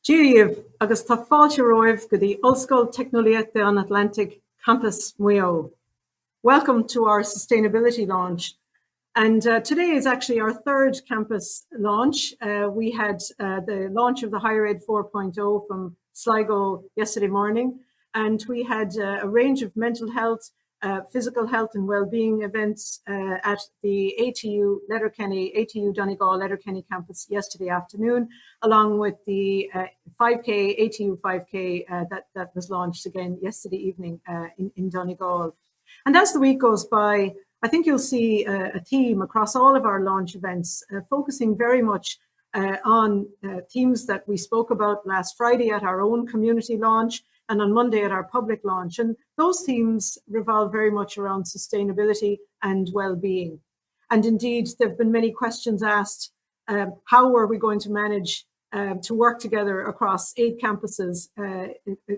Díomh agus tá fáilte roimh go dtí Ollscoil Technoliaachta on Atlantic Campus Mayo. Welcome to our sustainability launch. And today is actually our third campus launch. We had the launch of the Higher Ed 4.0 from Sligo yesterday morning, and we had a range of mental health, physical health and well-being events at the ATU Letterkenny, ATU Donegal Letterkenny campus yesterday afternoon, along with the 5K, ATU 5K that was launched again yesterday evening in Donegal. And as the week goes by, I think you'll see a theme across all of our launch events, focusing very much on themes that we spoke about last Friday at our own community launch and on Monday at our public launch. And those themes revolve very much around sustainability and well-being. And indeed, there have been many questions asked, how are we going to manage to work together across 8 campuses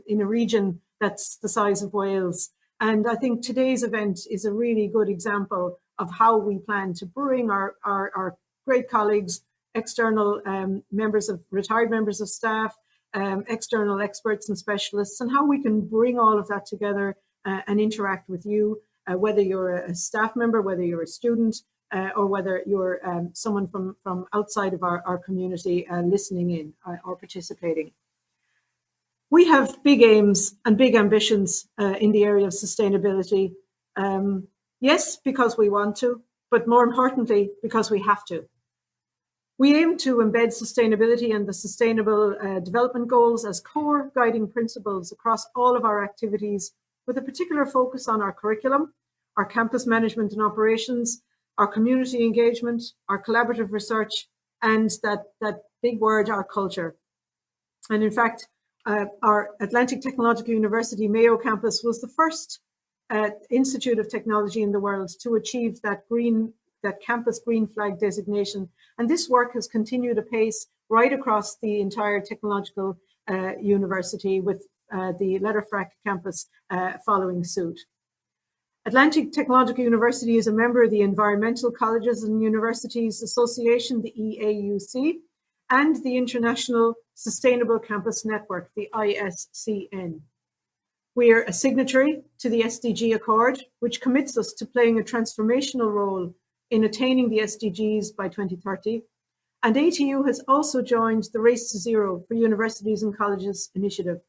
in a region that's the size of Wales? And I think today's event is a really good example of how we plan to bring our great colleagues, external retired members of staff, external experts and specialists, and how we can bring all of that together and interact with you, whether you're a staff member, whether you're a student, or whether you're someone from outside of our community listening in or participating. We have big aims and big ambitions in the area of sustainability. Yes, because we want to, but more importantly, because we have to. We aim to embed sustainability and the Sustainable Development Goals as core guiding principles across all of our activities, with a particular focus on our curriculum, our campus management and operations, our community engagement, our collaborative research, and that big word, our culture. And in fact, our Atlantic Technological University Mayo campus was the first institute of technology in the world to achieve that campus green flag designation. And this work has continued apace right across the entire technological university, with the Letterkenny campus following suit. Atlantic Technological University is a member of the Environmental Colleges and Universities Association, the EAUC, and the International Sustainable Campus Network, the ISCN. We are a signatory to the SDG Accord, which commits us to playing a transformational role in attaining the SDGs by 2030. And ATU has also joined the Race to Zero for Universities and Colleges initiative.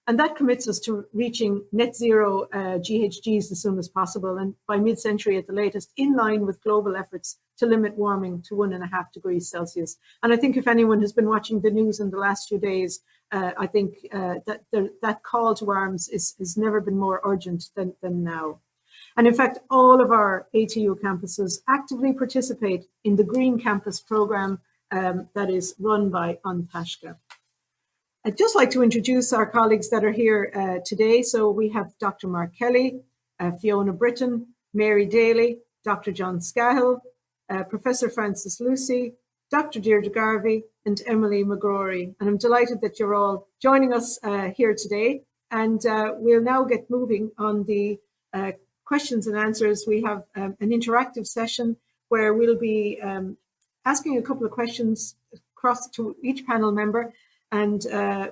And that commits us to reaching net zero GHGs as soon as possible, and by mid-century at the latest, in line with global efforts to limit warming to 1.5 degrees Celsius. And I think if anyone has been watching the news in the last few days, I think that call to arms has never been more urgent than now. And in fact, all of our ATU campuses actively participate in the Green Campus programme that is run by An Taisce. I'd just like to introduce our colleagues that are here today. So we have Dr. Mark Kelly, Fiona Britton, Mary Daly, Dr. John Scahill, Professor Francis Lucy, Dr. Deirdre Garvey, and Emily McGrory. And I'm delighted that you're all joining us here today. And we'll now get moving on the questions and answers. We have an interactive session where we'll be asking a couple of questions across to each panel member. And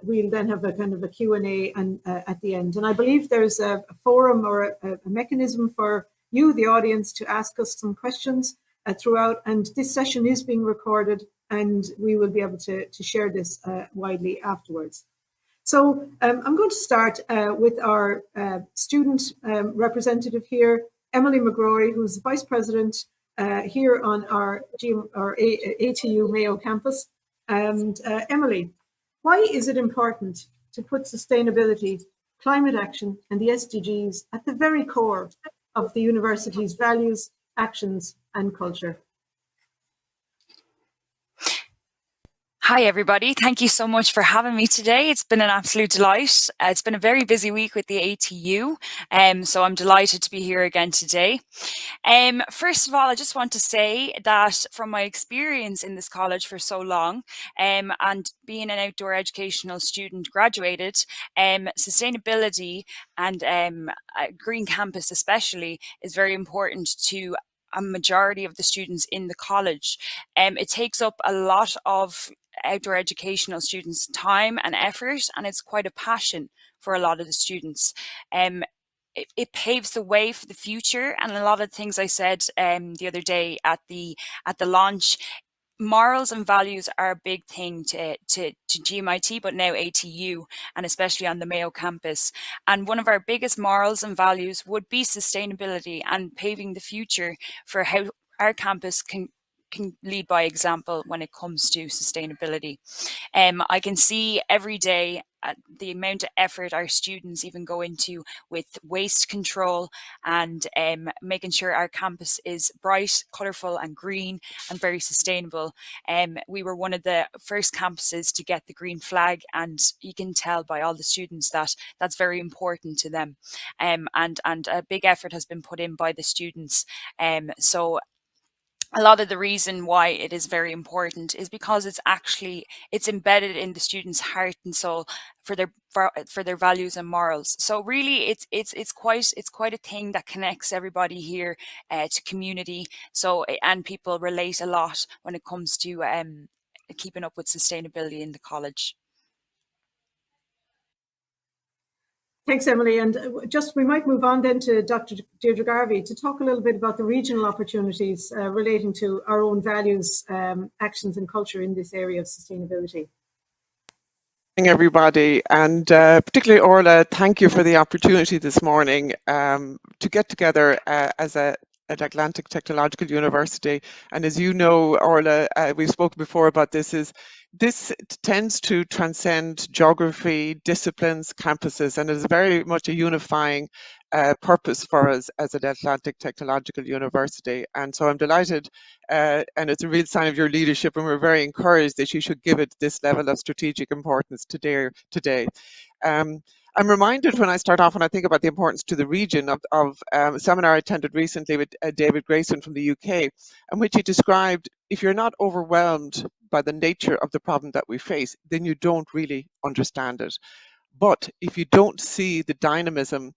we'll then have a kind of a Q&A at the end. And I believe there's a forum or a mechanism for you, the audience, to ask us some questions throughout. And this session is being recorded, and we will be able to share this widely afterwards. So I'm going to start with our student representative here, Emily McGrory, who's the Vice President here on our ATU Mayo campus. And Emily, why is it important to put sustainability, climate action, and the SDGs at the very core of the university's values, actions, and culture? Hi, everybody. Thank you so much for having me today. It's been an absolute delight. It's been a very busy week with the ATU, so I'm delighted to be here again today. First of all, I just want to say that from my experience in this college for so long, and being an outdoor educational student graduated, sustainability and a green campus especially is very important to a majority of the students in the college. It takes up a lot of outdoor educational students' time and effort, and it's quite a passion for a lot of the students. It paves the way for the future, and a lot of things I said the other day at the launch. Morals and values are a big thing to GMIT, but now ATU, and especially on the Mayo campus. And one of our biggest morals and values would be sustainability and paving the future for how our campus can lead by example when it comes to sustainability. I can see every day the amount of effort our students even go into with waste control and making sure our campus is bright, colourful and green and very sustainable. We were one of the first campuses to get the green flag, and you can tell by all the students that that's very important to them. And a big effort has been put in by the students. So a lot of the reason why it is very important is because it's embedded in the students' heart and soul for their values and morals. So really, it's quite a thing that connects everybody here to community. So and people relate a lot when it comes to keeping up with sustainability in the college. Thanks, Emily. And just we might move on then to Dr. Deirdre Garvey to talk a little bit about the regional opportunities relating to our own values, actions and culture in this area of sustainability. Everybody, and particularly Orla, thank you for the opportunity this morning to get together as an Atlantic Technological University. And as you know, Orla, we've spoken before about this tends to transcend geography, disciplines, campuses, and is very much a unifying purpose for us as an Atlantic Technological University. And so I'm delighted, and it's a real sign of your leadership, and we're very encouraged that you should give it this level of strategic importance today. I'm reminded when I start off, when I think about the importance to the region of a seminar I attended recently with David Grayson from the UK, in which he described, if you're not overwhelmed by the nature of the problem that we face, then you don't really understand it. But if you don't see the dynamism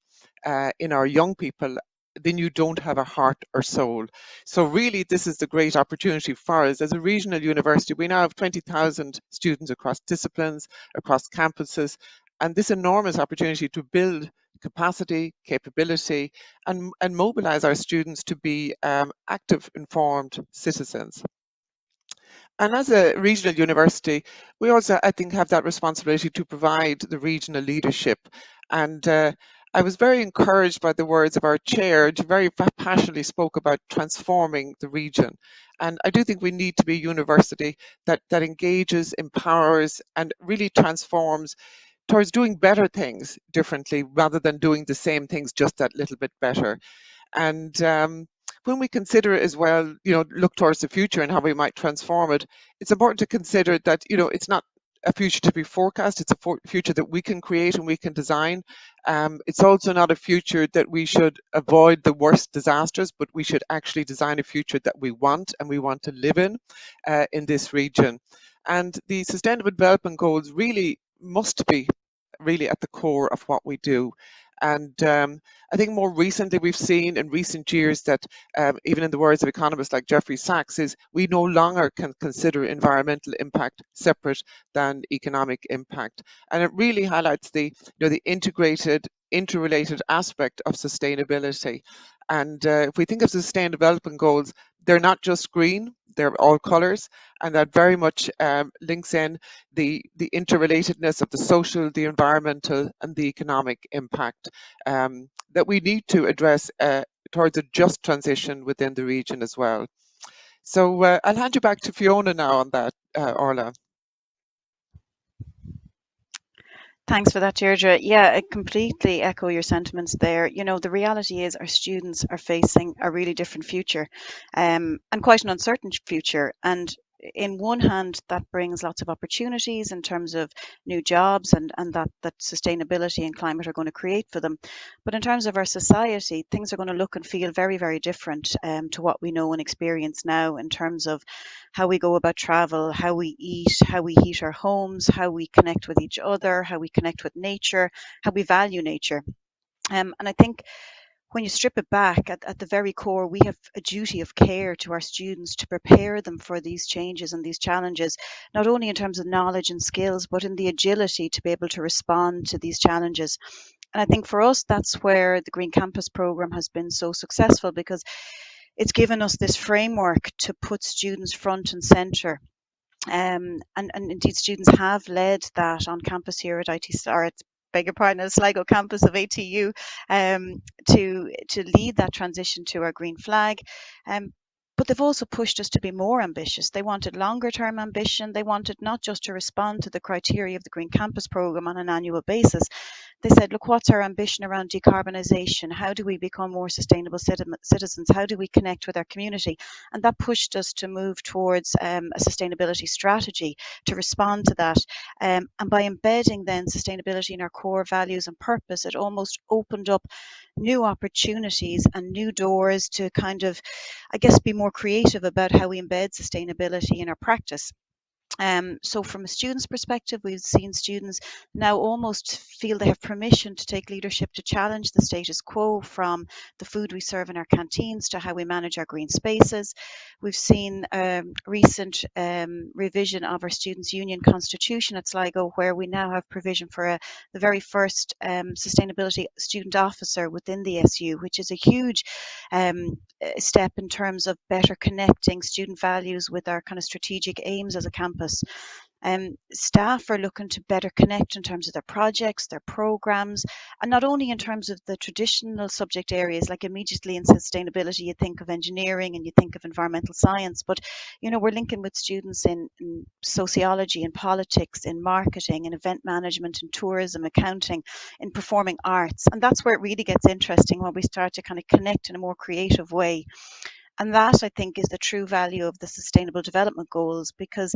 in our young people, then you don't have a heart or soul. So really, this is the great opportunity for us. As a regional university, we now have 20,000 students across disciplines, across campuses, and this enormous opportunity to build capacity, capability, and mobilize our students to be active, informed citizens. And as a regional university, we also, I think, have that responsibility to provide the regional leadership. And I was very encouraged by the words of our chair, who very passionately spoke about transforming the region. And I do think we need to be a university that engages, empowers, and really transforms towards doing better things differently rather than doing the same things just that little bit better. And when we consider it as well, look towards the future and how we might transform it, it's important to consider that, it's not a future to be forecast, it's a future that we can create and we can design. It's also not a future that we should avoid the worst disasters, but we should actually design a future that we want and we want to live in this region. And the Sustainable Development Goals really must be really at the core of what we do. And I think more recently we've seen in recent years that even in the words of economists like Jeffrey Sachs, is we no longer can consider environmental impact separate than economic impact. And it really highlights the integrated, interrelated aspect of sustainability. And if we think of Sustainable Development Goals, they're not just green, they're all colours, and that very much links in the interrelatedness of the social, the environmental, and the economic impact that we need to address towards a just transition within the region as well. So I'll hand you back to Fiona now on that, Orla. Thanks for that, Deirdre. Yeah, I completely echo your sentiments there. The reality is our students are facing a really different future, and quite an uncertain future. And in one hand, that brings lots of opportunities in terms of new jobs and that sustainability and climate are going to create for them. But in terms of our society, things are going to look and feel very, very different to what we know and experience now in terms of how we go about travel, how we eat, how we heat our homes, how we connect with each other, how we connect with nature, how we value nature. And I think when you strip it back, at the very core, we have a duty of care to our students to prepare them for these changes and these challenges, not only in terms of knowledge and skills, but in the agility to be able to respond to these challenges. And I think for us, that's where the Green Campus program has been so successful, because it's given us this framework to put students front and centre. And indeed, students have led that on campus here at beg your pardon, at Sligo campus of ATU, to lead that transition to our green flag. But they've also pushed us to be more ambitious. They wanted longer term ambition. They wanted not just to respond to the criteria of the Green Campus programme on an annual basis. They said, look, what's our ambition around decarbonisation? How do we become more sustainable citizens? How do we connect with our community? And that pushed us to move towards a sustainability strategy to respond to that. And by embedding then sustainability in our core values and purpose, it almost opened up new opportunities and new doors to kind of, I guess, be more creative about how we embed sustainability in our practice. So from a student's perspective, we've seen students now almost feel they have permission to take leadership to challenge the status quo, from the food we serve in our canteens to how we manage our green spaces. We've seen recent revision of our Students' Union Constitution at Sligo, where we now have provision for the very first sustainability student officer within the SU, which is a huge step in terms of better connecting student values with our kind of strategic aims as a campus. Staff are looking to better connect in terms of their projects, their programs, and not only in terms of the traditional subject areas, like immediately in sustainability, you think of engineering and you think of environmental science, but we're linking with students in sociology, in politics, in marketing, in event management, in tourism, accounting, in performing arts. And that's where it really gets interesting, when we start to kind of connect in a more creative way. And that, I think, is the true value of the Sustainable Development Goals, because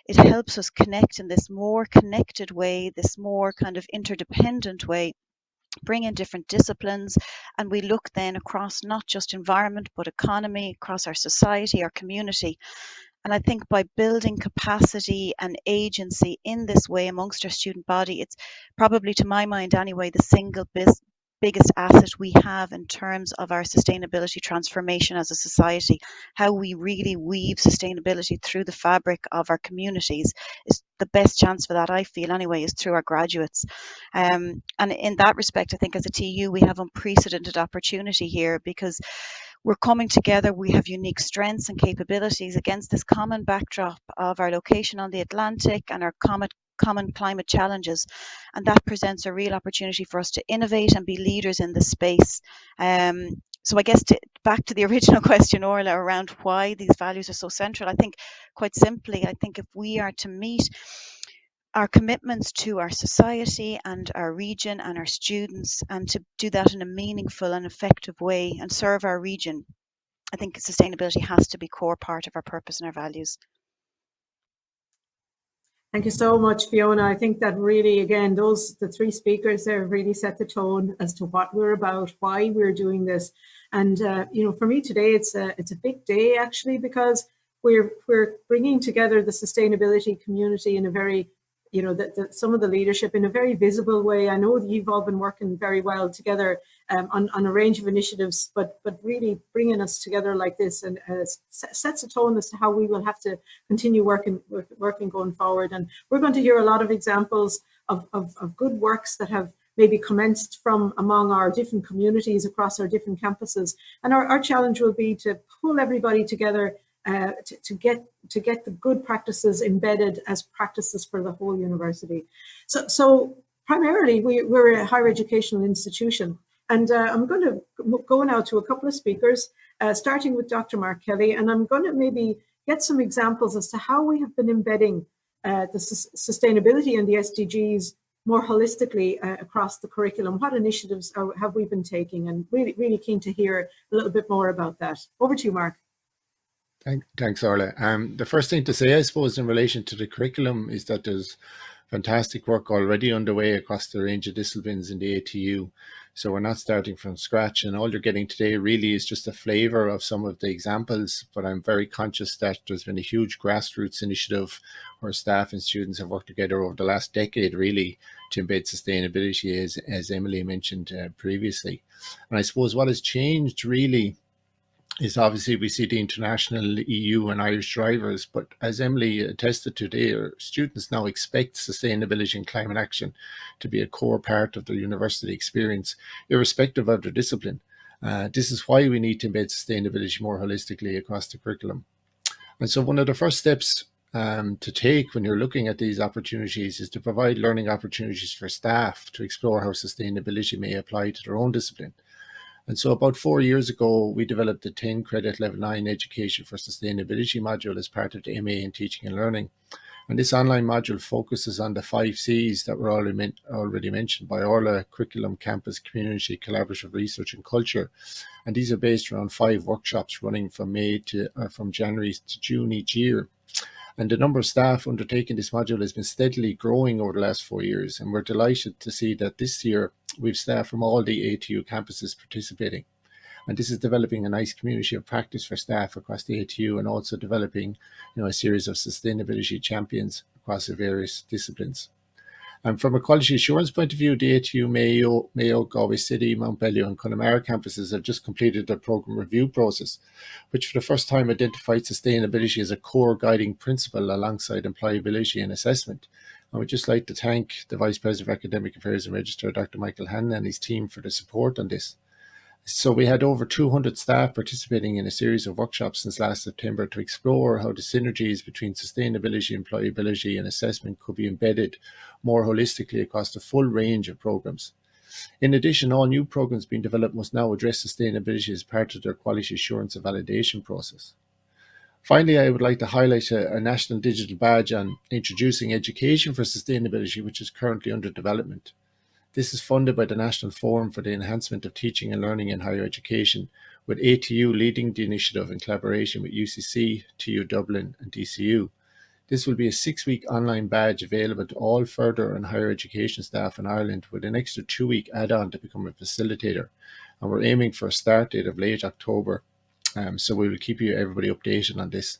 it helps us connect in this more connected way, this more kind of interdependent way, bring in different disciplines, and we look then across not just environment, but economy, across our society, our community. And I think by building capacity and agency in this way amongst our student body, it's probably, to my mind anyway, the single biggest asset we have in terms of our sustainability transformation as a society. How we really weave sustainability through the fabric of our communities is the best chance for that, I feel anyway, is through our graduates. And in that respect, I think as a TU, we have unprecedented opportunity here, because we're coming together. We have unique strengths and capabilities against this common backdrop of our location on the Atlantic and our common climate challenges, and that presents a real opportunity for us to innovate and be leaders in this space. So I guess back to the original question, Orla, around why these values are so central, I think quite simply, I think if we are to meet our commitments to our society and our region and our students, and to do that in a meaningful and effective way and serve our region, I think sustainability has to be core part of our purpose and our values. Thank you so much, Fiona. I think that really, again, the three speakers there really set the tone as to what we're about, why we're doing this. And, for me today, it's a big day, actually, because we're bringing together the sustainability community in a very, some of the leadership in a very visible way. I know that you've all been working very well together on a range of initiatives, but really bringing us together like this and sets a tone as to how we will have to continue working going forward. And we're going to hear a lot of examples of good works that have maybe commenced from among our different communities across our different campuses. And our challenge will be to pull everybody together to get the good practices embedded as practices for the whole university. So primarily we're a higher educational institution. And I'm going to go now to a couple of speakers, starting with Dr. Mark Kelly, and I'm going to maybe get some examples as to how we have been embedding the sustainability and the SDGs more holistically across the curriculum. What initiatives have we been taking? And really keen to hear a little bit more about that. Over to you, Mark. Thanks, Orla. The first thing to say, I suppose, in relation to the curriculum is that there's fantastic work already underway across the range of disciplines in the ATU So we're not starting from scratch, and all you're getting today really is just a flavour of some of the examples. But I'm very conscious that there's been a huge grassroots initiative where staff and students have worked together over the last decade really to embed sustainability, as Emily mentioned previously. And I suppose what has changed really is obviously we see the international EU and Irish drivers, but as Emily attested to there, students now expect sustainability and climate action to be a core part of their university experience, irrespective of their discipline. This is why we need to embed sustainability more holistically across the curriculum. And so one of the first steps to take when you're looking at these opportunities is to provide learning opportunities for staff to explore how sustainability may apply to their own discipline. And so about 4 years ago, we developed a 10 credit level 9 education for sustainability module as part of the MA in teaching and learning. And this online module focuses on the 5 C's that were already mentioned by Orla: curriculum, campus, community, collaborative research and culture. And these are based around 5 workshops running from January to June each year. And the number of staff undertaking this module has been steadily growing over the last 4 years. And we're delighted to see that this year we've staff from all the ATU campuses participating. And this is developing a nice community of practice for staff across the ATU, and also developing, a series of sustainability champions across the various disciplines. And from a quality assurance point of view, the ATU, Mayo, Galway City, Mount Bellew and Connemara campuses have just completed their programme review process, which for the first time identified sustainability as a core guiding principle alongside employability and assessment. I would just like to thank the Vice President of Academic Affairs and Registrar, Dr. Michael Hannon, and his team for the support on this. So we had over 200 staff participating in a series of workshops since last September to explore how the synergies between sustainability, employability and assessment could be embedded more holistically across the full range of programs. In addition, all new programs being developed must now address sustainability as part of their quality assurance and validation process. Finally, I would like to highlight a national digital badge on introducing education for sustainability, which is currently under development. This is funded by the National Forum for the Enhancement of Teaching and Learning in Higher Education, with ATU leading the initiative in collaboration with UCC, TU Dublin and DCU. This will be a 6-week online badge available to all further and higher education staff in Ireland, with an extra 2-week add-on to become a facilitator. And we're aiming for a start date of late October. So we will keep everybody updated on this.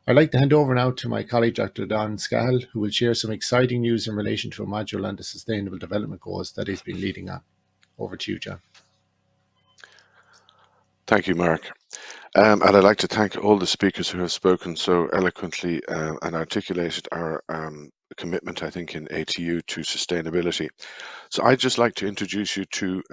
I'd like to hand over now to my colleague, Dr. Don Scahill, who will share some exciting news in relation to a module on the Sustainable Development Goals that he's been leading on. Over to you, John. Thank you, Mark. And I'd like to thank all the speakers who have spoken so eloquently and articulated our commitment, I think, in ATU to sustainability. So I'd just like to introduce you to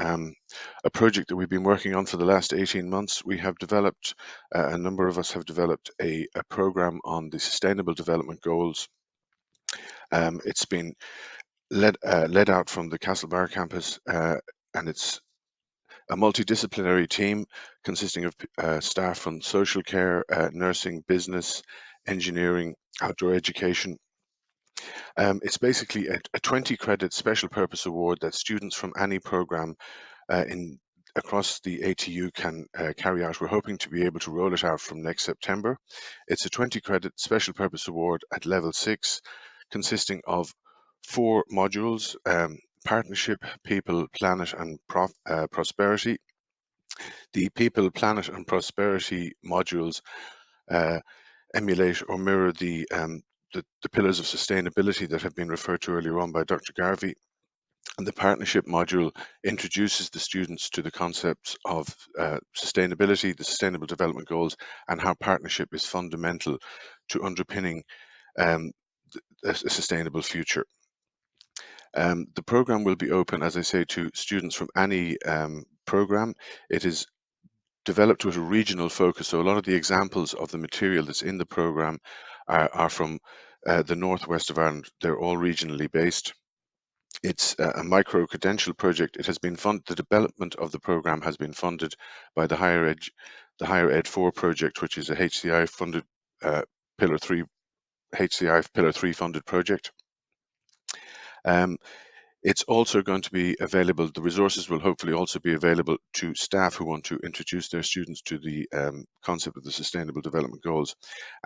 a project that we've been working on for the last 18 months. We have developed, a number of us have developed a program on the Sustainable Development Goals. It's been led out from the Castlebar campus, and it's a multidisciplinary team consisting of staff from social care, nursing, business, engineering, outdoor education. It's basically a 20 credit special purpose award that students from any program across the ATU can carry out. We're hoping to be able to roll it out from next September. It's a 20 credit special purpose award at level 6, consisting of 4 modules: partnership, people, planet and prosperity. The people, planet and prosperity modules emulate or mirror the pillars of sustainability that have been referred to earlier on by Dr. Garvey. And the partnership module introduces the students to the concepts of sustainability, the Sustainable Development Goals, and how partnership is fundamental to underpinning a sustainable future. The program will be open, as I say, to students from any program. It is developed with a regional focus, so a lot of the examples of the material that's in the program are from the northwest of Ireland. They're all regionally based. It's a micro-credential project. It has been funded. The development of the program has been funded by the Higher Ed 4 project, which is a HCI funded Pillar 3 funded project. It's also going to be available, the resources will hopefully also be available to staff who want to introduce their students to the concept of the Sustainable Development Goals.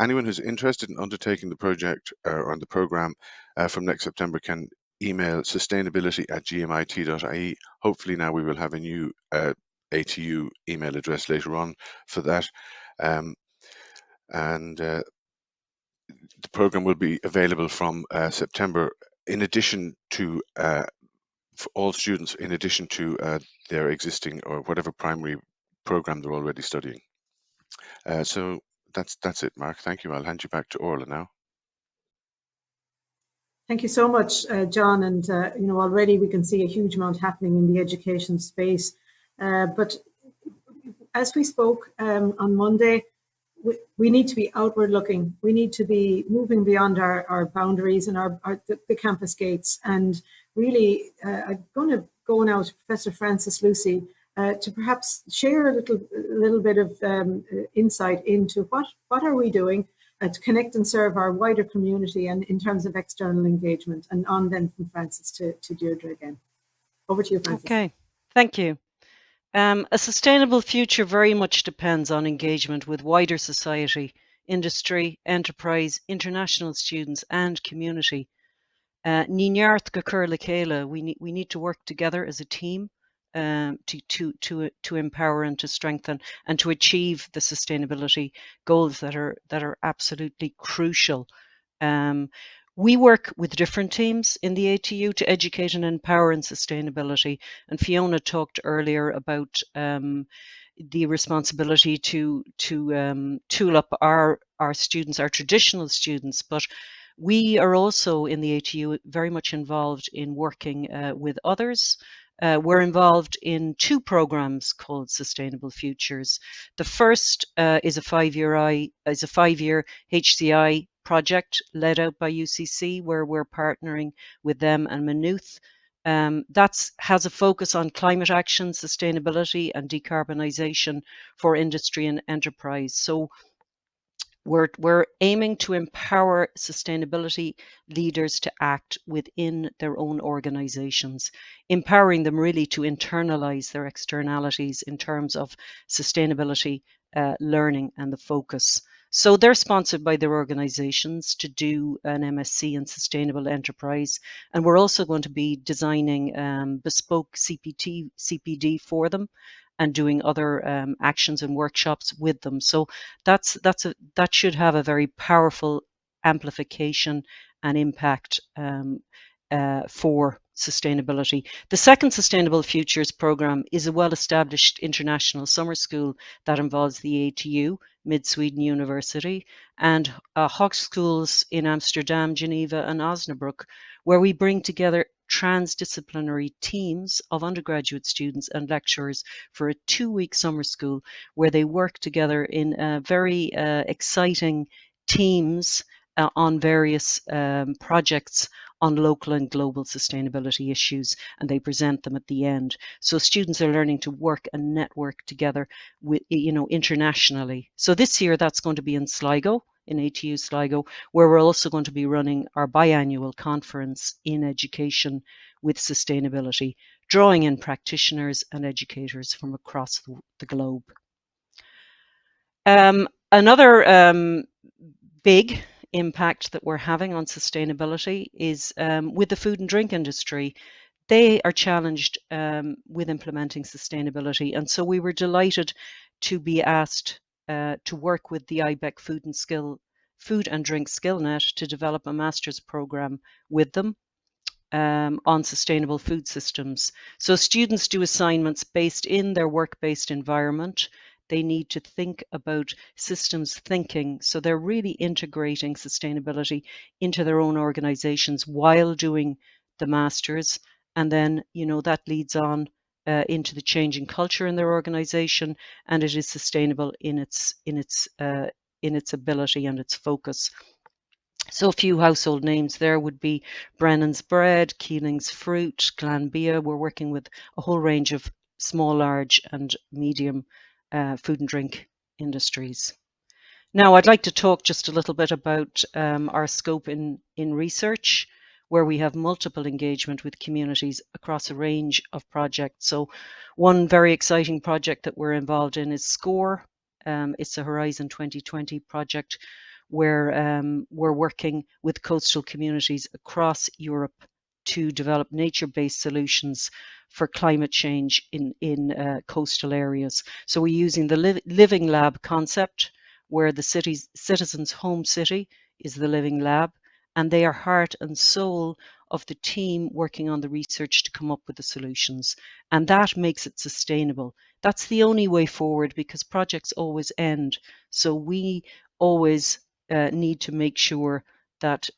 Anyone who's interested in undertaking the project or on the program from next September can email sustainability@gmit.ie. Hopefully now we will have a new ATU email address later on for that. And the program will be available from September, in addition to for all students, in addition to their existing or whatever primary program they're already studying. So that's it, Mark. Thank you. I'll hand you back to Orla now. Thank you so much, John. And already we can see a huge amount happening in the education space. But as we spoke on Monday, we need to be outward looking. We need to be moving beyond our boundaries and the campus gates. And really, I'm going to go now to Professor Frances Lucy to perhaps share a little bit of insight into what are we doing to connect and serve our wider community and in terms of external engagement. And on then from Frances to Deirdre again. Over to you, Frances. Okay, thank you. A sustainable future very much depends on engagement with wider society, industry, enterprise, international students and community. We need to work together as a team to empower and to strengthen and to achieve the sustainability goals that are absolutely crucial. We work with different teams in the ATU to educate and empower in sustainability. And Fiona talked earlier about the responsibility to tool up our students, our traditional students, but we are also in the ATU very much involved in working with others. We're involved in two programs called Sustainable Futures. The first is a five-year HCI project led out by UCC, where we're partnering with them and Maynooth. That has a focus on climate action, sustainability and decarbonisation for industry and enterprise. So we're aiming to empower sustainability leaders to act within their own organizations, empowering them really to internalize their externalities in terms of sustainability learning and the focus. So they're sponsored by their organizations to do an MSc in sustainable enterprise. And we're also going to be designing bespoke CPD for them and doing other actions and workshops with them. So that should have a very powerful amplification and impact for sustainability. The second Sustainable Futures program is a well-established international summer school that involves the ATU, Mid Sweden University, and Hochschools in Amsterdam, Geneva, and Osnabrück, where we bring together transdisciplinary teams of undergraduate students and lecturers for a 2-week summer school where they work together in very exciting teams on various projects on local and global sustainability issues, and they present them at the end. So students are learning to work and network together with, internationally. So this year that's going to be in Sligo, in ATU Sligo, where we're also going to be running our biannual conference in education with sustainability, drawing in practitioners and educators from across the globe. Another big impact that we're having on sustainability is with the food and drink industry. They are challenged with implementing sustainability, and so we were delighted to be asked to work with the IBEC Food and Drink SkillNet to develop a master's program with them on sustainable food systems. So students do assignments based in their work-based environment. They need to think about systems thinking. So they're really integrating sustainability into their own organizations while doing the masters. And then, that leads on into the changing culture in their organization, and it is sustainable in its ability and its focus. So a few household names there would be Brennan's Bread, Keeling's Fruit, Glanbia. We're working with a whole range of small, large and medium food and drink industries. Now I'd like to talk just a little bit about our scope in research, where we have multiple engagement with communities across a range of projects. So one very exciting project that we're involved in is SCORE. It's a Horizon 2020 project where we're working with coastal communities across Europe to develop nature-based solutions for climate change in coastal areas. So we're using the living lab concept, where the citizen's home city is the living lab, and they are heart and soul of the team working on the research to come up with the solutions. And that makes it sustainable. That's the only way forward, because projects always end. So we always need to make sure that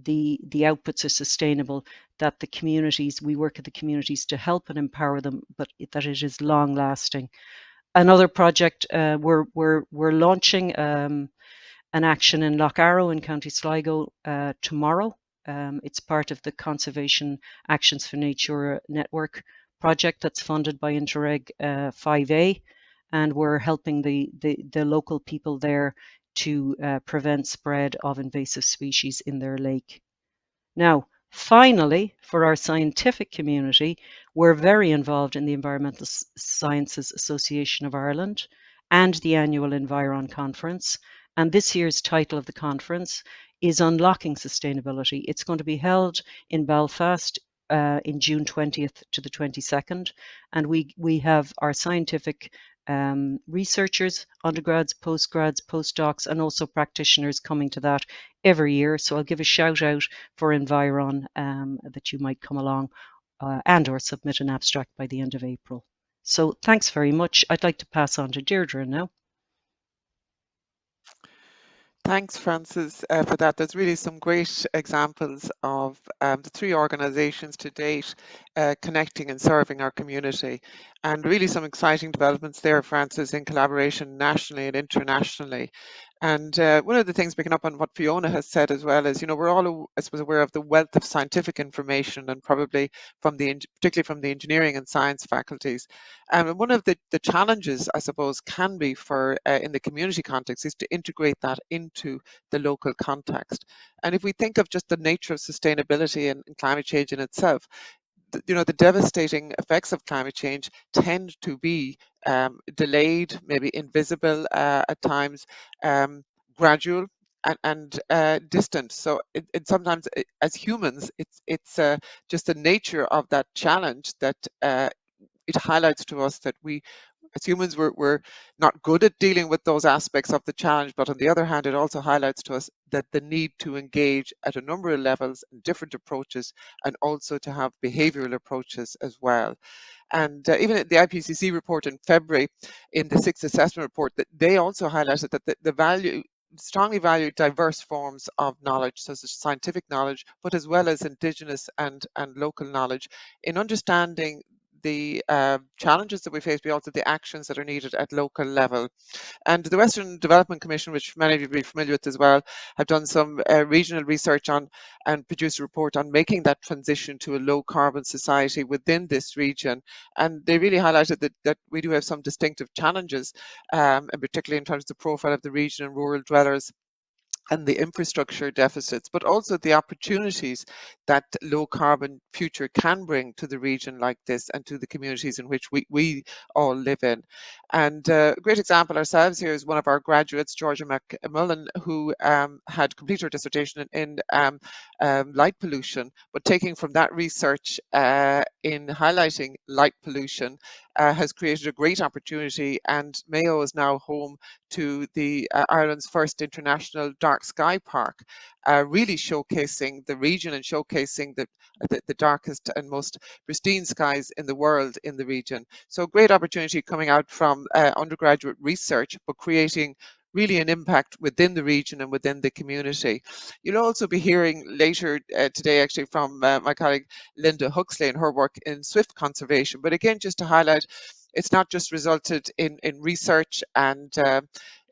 the outputs are sustainable, that the communities, we work with the communities to help and empower them, but that it is long lasting. Another project, we're launching an action in Lough Arrow in County Sligo tomorrow. It's part of the Conservation Actions for Nature Network project that's funded by Interreg 5A, and we're helping the local people there to prevent spread of invasive species in their lake. Now, finally, for our scientific community, we're very involved in the Environmental Sciences Association of Ireland and the annual Environ Conference. And this year's title of the conference is Unlocking Sustainability. It's going to be held in Belfast in June 20th to the 22nd. And we have our scientific researchers, undergrads, postgrads, postdocs, and also practitioners coming to that every year. So I'll give a shout out for Environ that you might come along and or submit an abstract by the end of April. So thanks very much. I'd like to pass on to Deirdre now. Thanks, Frances, for that. There's really some great examples of the three organisations to date connecting and serving our community, and really some exciting developments there, Frances, in collaboration nationally and internationally. And one of the things, picking up on what Fiona has said as well, is, we're all, I suppose, aware of the wealth of scientific information, and probably particularly from the engineering and science faculties. And one of the challenges, I suppose, can be for in the community context is to integrate that into the local context. And if we think of just the nature of sustainability and climate change in itself, the devastating effects of climate change tend to be delayed, maybe invisible at times, gradual and distant. So it sometimes, as humans, it's just the nature of that challenge that it highlights to us that we, as humans, we're not good at dealing with those aspects of the challenge, but on the other hand, it also highlights to us that the need to engage at a number of levels and different approaches, and also to have behavioural approaches as well. And even at the IPCC report in February, in the sixth assessment report, that they also highlighted that the value, strongly value diverse forms of knowledge, such as scientific knowledge, but as well as indigenous and local knowledge, in understanding the challenges that we face, but also the actions that are needed at local level. And the Western Development Commission, which many of you will be familiar with as well, have done some regional research on and produced a report on making that transition to a low carbon society within this region. And they really highlighted that we do have some distinctive challenges, and particularly in terms of the profile of the region and rural dwellers and the infrastructure deficits, but also the opportunities that low carbon future can bring to the region like this and to the communities in which we all live in. And a great example ourselves here is one of our graduates, Georgia McMullen, who had completed her dissertation in light pollution, but taking from that research in highlighting light pollution has created a great opportunity, and Mayo is now home to the Ireland's first international dark sky park, really showcasing the region and showcasing the darkest and most pristine skies in the world in the region. So great opportunity coming out from undergraduate research, but creating really an impact within the region and within the community. You'll also be hearing later today actually from my colleague Linda Huxley and her work in swift conservation. But again, just to highlight, it's not just resulted in research and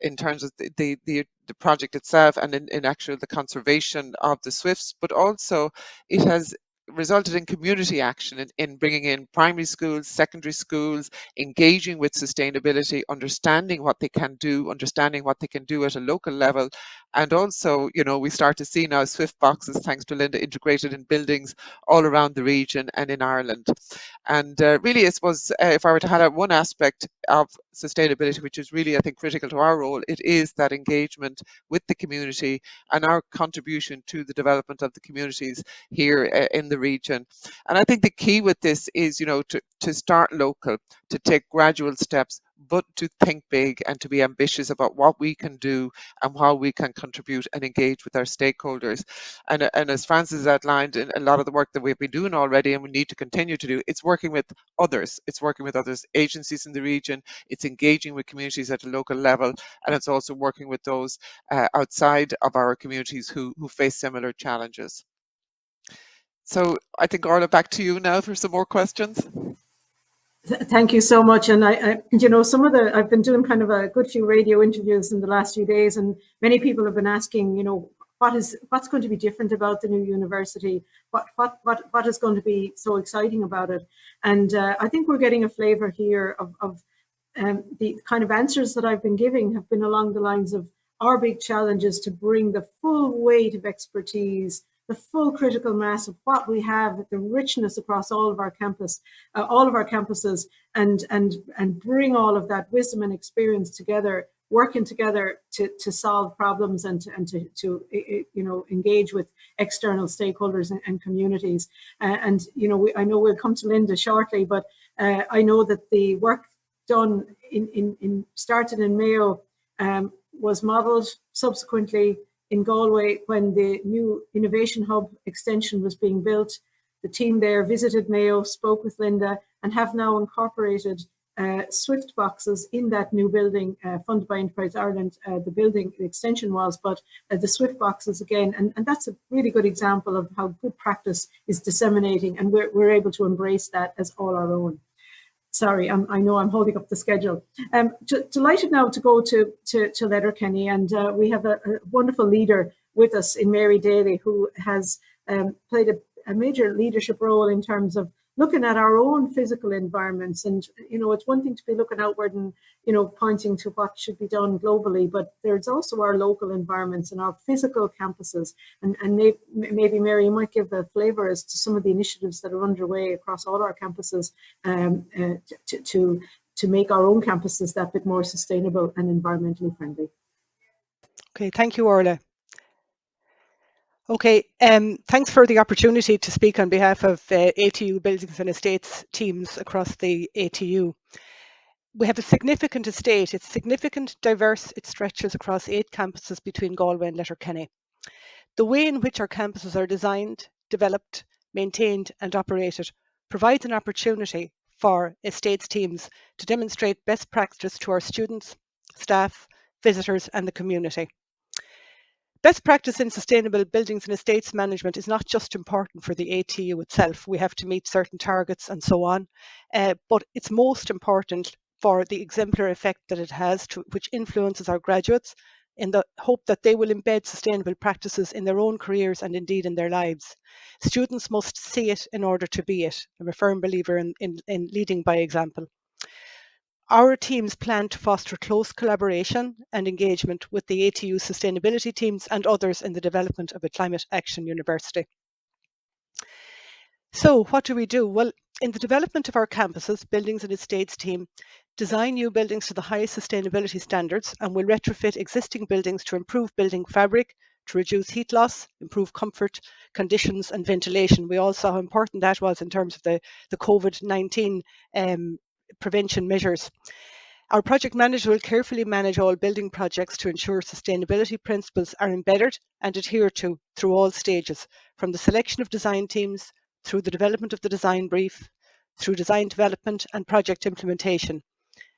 in terms of the project itself and in actual the conservation of the swifts, but also it has resulted in community action in bringing in primary schools, secondary schools, engaging with sustainability, understanding what they can do, understanding what they can do at a local level. And also, we start to see now swift boxes, thanks to Linda, integrated in buildings all around the region and in Ireland. And really, it was, if I were to highlight one aspect of sustainability, which is really, I think, critical to our role, it is that engagement with the community and our contribution to the development of the communities here in the region. And I think the key with this is, to start local, to take gradual steps, but to think big and to be ambitious about what we can do and how we can contribute and engage with our stakeholders. And as Francis outlined, in a lot of the work that we've been doing already and we need to continue to do, it's working with others. It's working with others, agencies in the region, it's engaging with communities at a local level, and it's also working with those outside of our communities who face similar challenges. So I think, Orla, back to you now for some more questions. Thank you so much. And I've been doing kind of a good few radio interviews in the last few days, and many people have been asking, what's going to be different about the new university? What is going to be so exciting about it? And I think we're getting a flavour here of the kind of answers that I've been giving have been along the lines of our big challenge is to bring the full weight of expertise, the full critical mass of what we have, the richness across all of our campuses, and bring all of that wisdom and experience together, working together to solve problems and to engage with external stakeholders and communities. I know we'll come to Linda shortly, but I know that the work done started in Mayo was modelled subsequently in Galway when the new Innovation Hub extension was being built. The team there visited Mayo, spoke with Linda, and have now incorporated Swift boxes in that new building funded by Enterprise Ireland. The extension was, but the Swift boxes again, and that's a really good example of how good practice is disseminating, and we're able to embrace that as all our own. Sorry, I know I'm holding up the schedule. Delighted now to go to Letterkenny, and we have a wonderful leader with us in Mary Daly, who has played a major leadership role in terms of looking at our own physical environments. And, it's one thing to be looking outward and, pointing to what should be done globally, but there's also our local environments and our physical campuses. And maybe, Mary, you might give a flavour as to some of the initiatives that are underway across all our campuses to make our own campuses that bit more sustainable and environmentally friendly. Okay, thank you, Orla. Okay, thanks for the opportunity to speak on behalf of ATU Buildings and Estates teams across the ATU. We have a significant estate. It's significant, diverse. It stretches across 8 campuses between Galway and Letterkenny. The way in which our campuses are designed, developed, maintained and operated provides an opportunity for estates teams to demonstrate best practice to our students, staff, visitors and the community. Best practice in sustainable buildings and estates management is not just important for the ATU itself. We have to meet certain targets and so on, but it's most important for the exemplary effect that it has, which influences our graduates in the hope that they will embed sustainable practices in their own careers and indeed in their lives. Students must see it in order to be it. I'm a firm believer in leading by example. Our teams plan to foster close collaboration and engagement with the ATU sustainability teams and others in the development of a climate action university. So what do we do? Well, in the development of our campuses, Buildings and Estates team design new buildings to the highest sustainability standards and will retrofit existing buildings to improve building fabric, to reduce heat loss, improve comfort, conditions and ventilation. We all saw how important that was in terms of the COVID-19 prevention measures. Our project manager will carefully manage all building projects to ensure sustainability principles are embedded and adhered to through all stages, from the selection of design teams, through the development of the design brief, through design development and project implementation.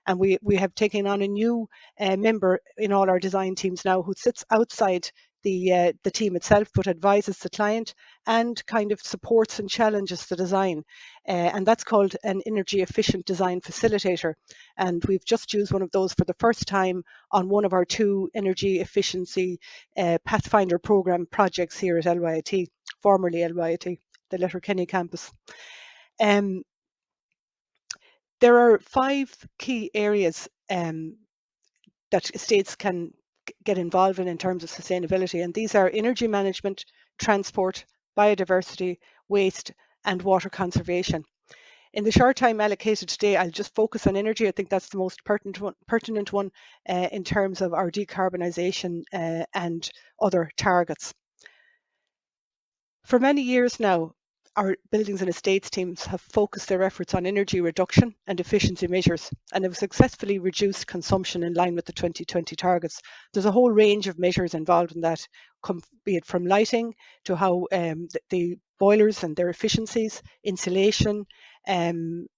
And we have taken on a new member in all our design teams now who sits outside the team itself, but advises the client and kind of supports and challenges the design. And that's called an energy efficient design facilitator. And we've just used one of those for the first time on one of our 2 energy efficiency Pathfinder program projects here at LYIT, formerly LYIT, the Letterkenny campus. There are 5 key areas that estates can get involved in terms of sustainability, and these are energy management, transport, biodiversity, waste and water conservation. In the short time allocated today, I'll just focus on energy. I think that's the most pertinent one in terms of our decarbonisation and other targets. For many years now, our buildings and estates teams have focused their efforts on energy reduction and efficiency measures and have successfully reduced consumption in line with the 2020 targets. There's a whole range of measures involved in that, be it from lighting to how the boilers and their efficiencies, insulation, and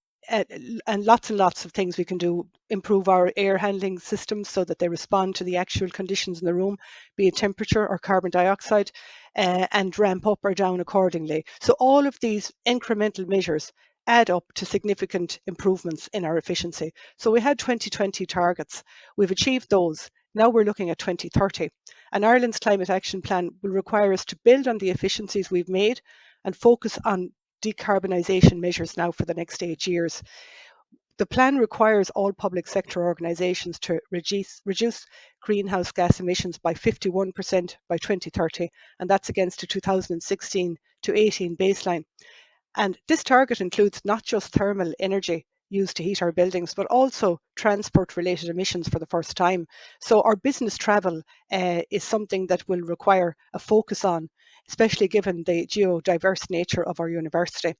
lots of things we can do. Improve our air handling systems so that they respond to the actual conditions in the room, be it temperature or carbon dioxide, and ramp up or down accordingly. So all of these incremental measures add up to significant improvements in our efficiency. So we had 2020 targets. We've achieved those. Now we're looking at 2030. And Ireland's Climate Action Plan will require us to build on the efficiencies we've made and focus on decarbonisation measures now for the next 8 years. The plan requires all public sector organisations to reduce greenhouse gas emissions by 51% by 2030, and that's against a 2016 to 18 baseline. And this target includes not just thermal energy used to heat our buildings, but also transport-related emissions for the first time. So our business travel is something that will require a focus on, especially given the geodiverse nature of our university.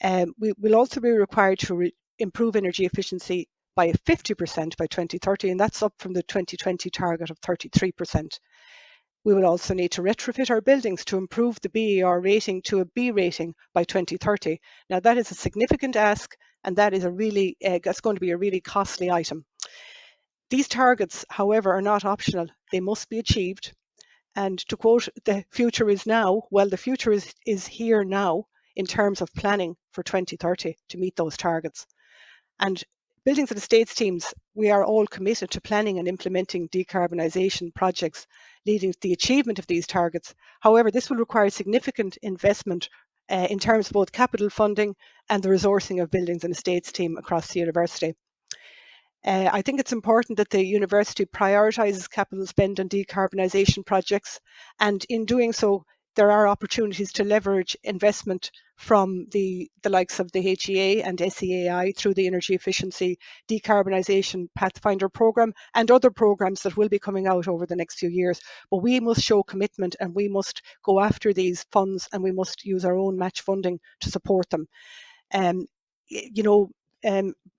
We will also be required to improve energy efficiency by 50% by 2030, and that's up from the 2020 target of 33%. We will also need to retrofit our buildings to improve the BER rating to a B rating by 2030. Now that is a significant ask, and that is that's going to be a really costly item. These targets, however, are not optional. They must be achieved. And to quote, the future is now. Well, the future is here now in terms of planning for 2030 to meet those targets. And buildings and estates teams, we are all committed to planning and implementing decarbonisation projects leading to the achievement of these targets. However, this will require significant investment in terms of both capital funding and the resourcing of buildings and estates team across the university. I think it's important that the university prioritises capital spend on decarbonisation projects, and in doing so, there are opportunities to leverage investment from the likes of the HEA and SEAI through the Energy Efficiency Decarbonisation Pathfinder programme and other programmes that will be coming out over the next few years. But we must show commitment, and we must go after these funds, and we must use our own match funding to support them.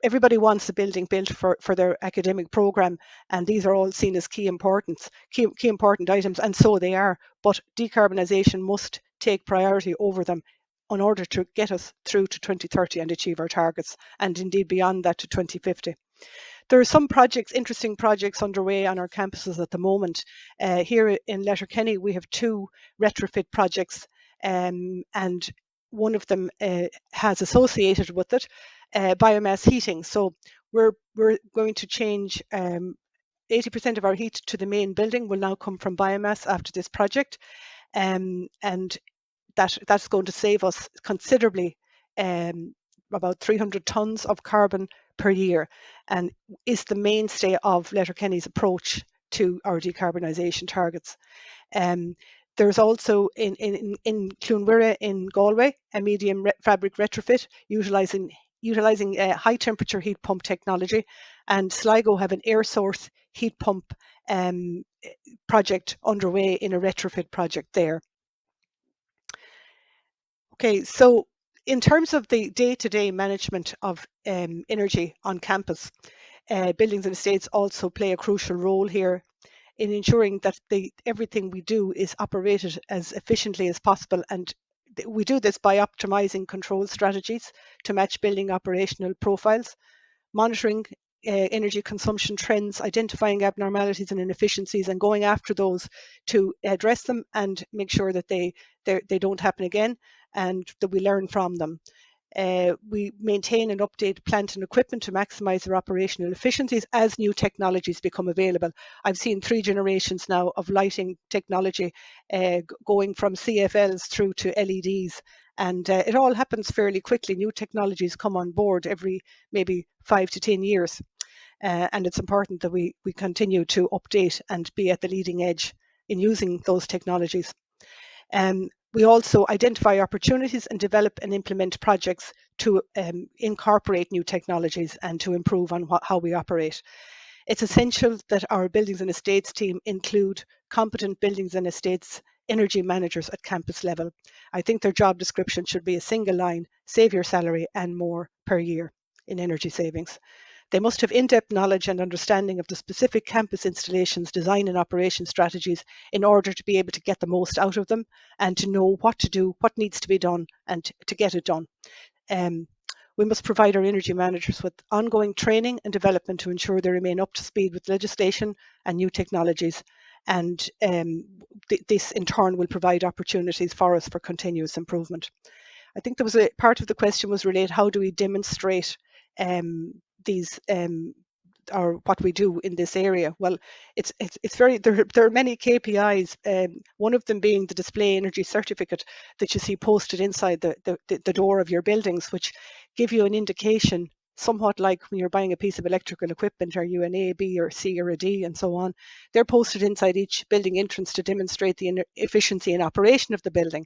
Everybody wants a building built for their academic programme, and these are all seen as key important items, and so they are. But decarbonisation must take priority over them in order to get us through to 2030 and achieve our targets, and indeed beyond that to 2050. There are some interesting projects underway on our campuses at the moment. Here in Letterkenny, we have 2 retrofit projects, and one of them has associated with it biomass heating. So we're going to change 80% of our heat to the main building will now come from biomass after this project, and that's going to save us considerably, about 300 tonnes of carbon per year, and is the mainstay of Letterkenny's approach to our decarbonisation targets. There's also in Clonwira in Galway a medium fabric retrofit utilising high temperature heat pump technology, and Sligo have an air source heat pump project underway in a retrofit project there. Okay, so in terms of the day-to-day management of energy on campus, buildings and estates also play a crucial role here in ensuring that everything we do is operated as efficiently as possible, and we do this by optimizing control strategies to match building operational profiles, monitoring energy consumption trends, identifying abnormalities and inefficiencies, and going after those to address them and make sure that they don't happen again and that we learn from them. We maintain and update plant and equipment to maximise their operational efficiencies as new technologies become available. I've seen 3 generations now of lighting technology going from CFLs through to LEDs, and it all happens fairly quickly. New technologies come on board every maybe 5 to 10 years, and it's important that we continue to update and be at the leading edge in using those technologies. We also identify opportunities and develop and implement projects to incorporate new technologies and to improve on how we operate. It's essential that our buildings and estates team include competent buildings and estates energy managers at campus level. I think their job description should be a single line, save your salary and more per year in energy savings. They must have in-depth knowledge and understanding of the specific campus installations, design and operation strategies in order to be able to get the most out of them and to know what to do, what needs to be done, and to get it done. We must provide our energy managers with ongoing training and development to ensure they remain up to speed with legislation and new technologies. And this in turn will provide opportunities for us for continuous improvement. I think there was a part of the question was related, how do we demonstrate these or what we do in this area? Well, it's very, there are many KPIs, one of them being the display energy certificate that you see posted inside the door of your buildings, which give you an indication, somewhat like when you're buying a piece of electrical equipment, are you an A, B or C or a D and so on. They're posted inside each building entrance to demonstrate the efficiency and operation of the building.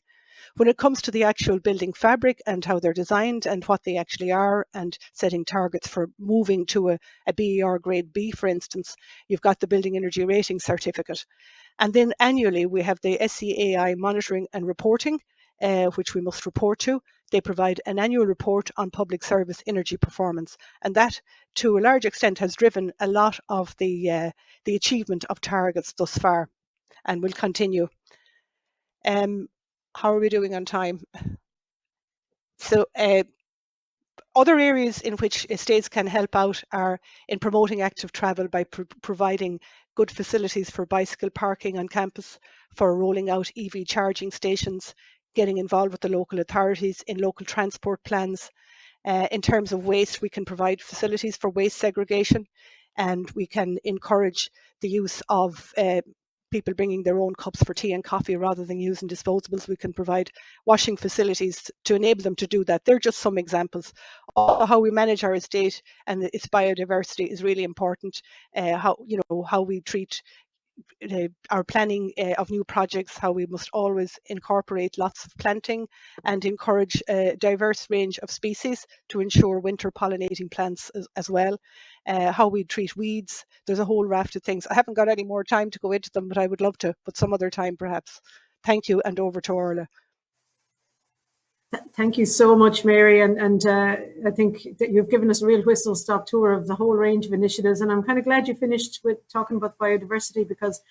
When it comes to the actual building fabric and how they're designed and what they actually are, and setting targets for moving to a BER grade B, for instance, you've got the Building Energy Rating Certificate. And then annually we have the SEAI monitoring and reporting, which we must report to. They provide an annual report on public service energy performance, and that to a large extent has driven a lot of the achievement of targets thus far and will continue. How are we doing on time? So other areas in which estates can help out are in promoting active travel by providing good facilities for bicycle parking on campus, for rolling out EV charging stations, getting involved with the local authorities in local transport plans. In terms of waste, we can provide facilities for waste segregation, and we can encourage the use of people bringing their own cups for tea and coffee rather than using disposables. We can provide washing facilities to enable them to do that. They're just some examples. Also, how we manage our estate and its biodiversity is really important. How we treat our planning of new projects, how we must always incorporate lots of planting and encourage a diverse range of species to ensure winter pollinating plants as well. How we treat weeds. There's a whole raft of things. I haven't got any more time to go into them, but I would love to, but some other time perhaps. Thank you, and over to Orla. Thank you so much, Mary. And I think that you've given us a real whistle-stop tour of the whole range of initiatives. And I'm kind of glad you finished with talking about biodiversity, because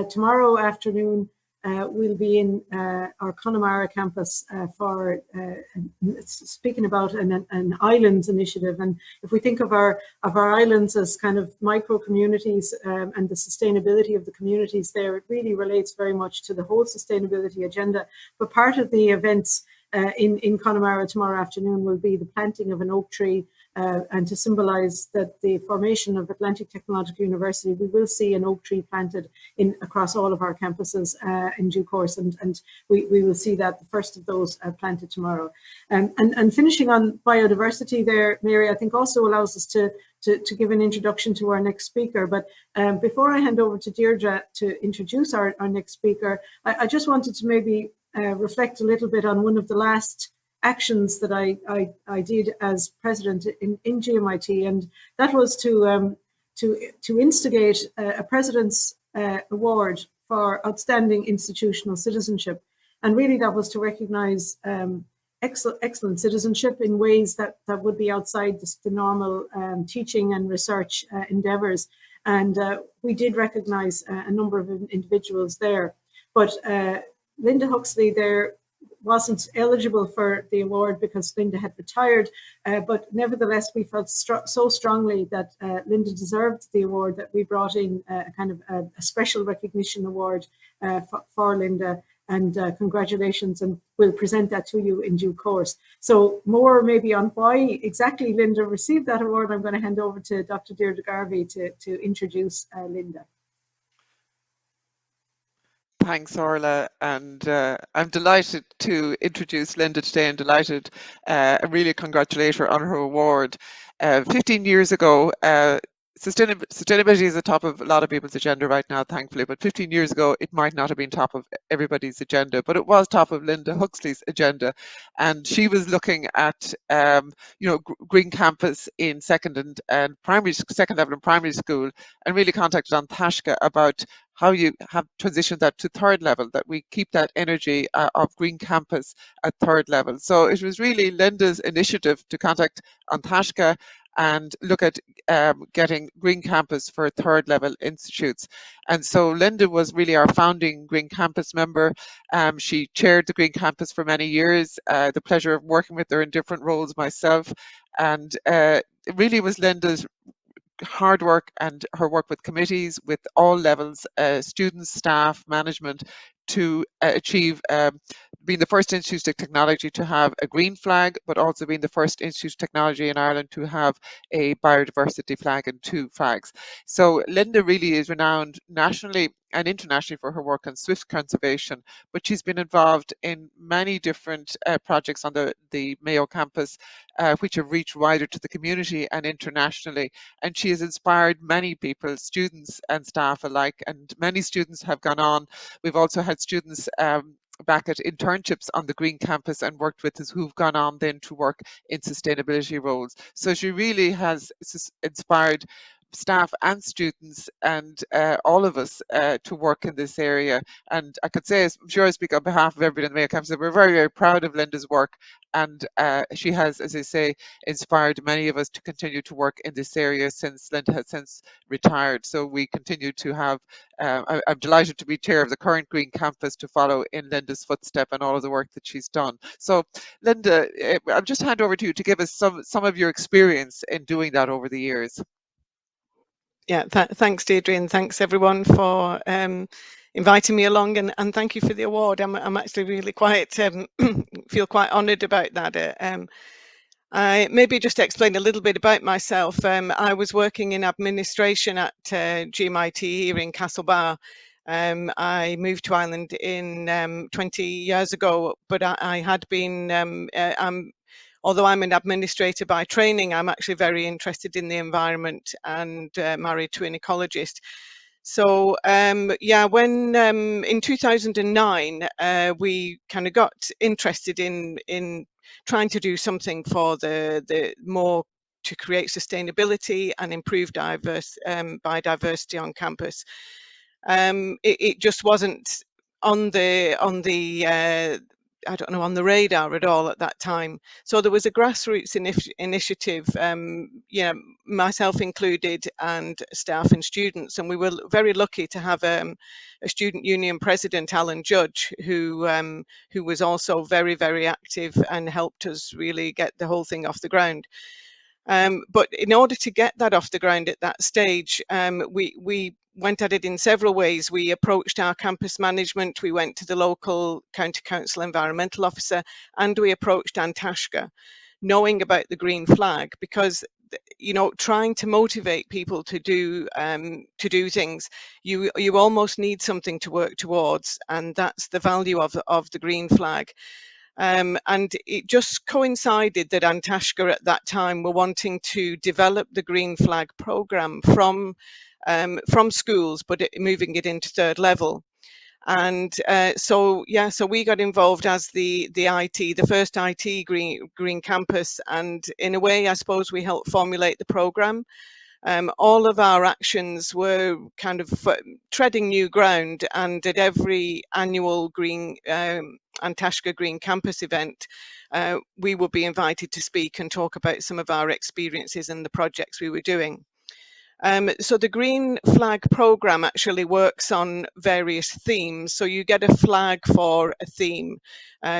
tomorrow afternoon we'll be in our Connemara campus for speaking about an islands initiative. And if we think of our islands as kind of micro communities and the sustainability of the communities there, it really relates very much to the whole sustainability agenda. But part of the events in Connemara tomorrow afternoon will be the planting of an oak tree, and to symbolise that the formation of Atlantic Technological University, we will see an oak tree planted across all of our campuses in due course, and we will see that the first of those planted tomorrow. And finishing on biodiversity there, Mary, I think also allows us to give an introduction to our next speaker. But before I hand over to Deirdre to introduce our next speaker, I just wanted to maybe reflect a little bit on one of the last actions that I did as president in GMIT, and that was to instigate a president's award for outstanding institutional citizenship, and really that was to recognise excellent citizenship in ways that would be outside the normal teaching and research endeavours, and we did recognise a number of individuals there, but Linda Huxley there wasn't eligible for the award because Linda had retired, but nevertheless we felt so strongly that Linda deserved the award that we brought in a kind of a special recognition award for Linda, and congratulations, and we'll present that to you in due course. So more maybe on why exactly Linda received that award, I'm going to hand over to Dr. Deirdre Garvey to introduce Linda. Thanks, Orla, and I'm delighted to introduce Linda today, and delighted and really congratulate her on her award. 15 years ago, Sustainability is at the top of a lot of people's agenda right now, thankfully. But 15 years ago, it might not have been top of everybody's agenda, but it was top of Linda Huxley's agenda, and she was looking at, green campus in second level in primary school, and really contacted An Taisce about how you have transitioned that to third level, that we keep that energy of green campus at third level. So it was really Linda's initiative to contact An Taisce and look at getting Green Campus for third level institutes. And so Linda was really our founding Green Campus member. She chaired the Green Campus for many years, the pleasure of working with her in different roles myself. And it really was Linda's hard work and her work with committees, with all levels, students, staff, management, to achieve being the first institute of technology to have a green flag, but also being the first institute of technology in Ireland to have a biodiversity flag and 2 flags. So Linda really is renowned nationally and internationally for her work on swift conservation, but she's been involved in many different projects on the Mayo campus, which have reached wider to the community and internationally. And she has inspired many people, students and staff alike, and many students have gone on. We've also had students back at internships on the Green Campus and worked with us who've gone on then to work in sustainability roles. So she really has inspired staff and students and all of us to work in this area. And I could say, I'm sure I speak on behalf of everybody in the Mayo campus, that we're very, very proud of Linda's work. And she has, as I say, inspired many of us to continue to work in this area since Linda has since retired. So we continue to have, I'm delighted to be chair of the current Green Campus to follow in Linda's footstep and all of the work that she's done. So Linda, I'll just hand over to you to give us some of your experience in doing that over the years. Yeah, thanks, Deirdre, and thanks everyone for inviting me along, and thank you for the award. I'm actually really quite feel quite honoured about that. I maybe just explain a little bit about myself. I was working in administration at GMIT here in Castlebar. I moved to Ireland in 20 years ago, but I had been, although I'm an administrator by training, I'm actually very interested in the environment and married to an ecologist. So yeah, when in 2009 we kind of got interested in trying to do something for the more to create sustainability and improve biodiversity on campus. It just wasn't on the I don't know, on the radar at all at that time. So there was a grassroots initiative, myself included, and staff and students, and we were very lucky to have a student union president, Alan Judge, who was also very, very active and helped us really get the whole thing off the ground. But in order to get that off the ground at that stage, we went at it in several ways. We approached our campus management, we went to the local county council environmental officer, and we approached An Taisce, knowing about the green flag, because trying to motivate people to do things, you almost need something to work towards, and that's the value of the green flag. And it just coincided that An Taisce at that time were wanting to develop the Green Flag programme from schools, but moving it into third level. And so we got involved as the first IT green campus, and in a way, I suppose we helped formulate the programme. All of our actions were kind of treading new ground, and at every annual An Taisce Green Campus event, we would be invited to speak and talk about some of our experiences and the projects we were doing. So the Green Flag programme actually works on various themes. So you get a flag for a theme.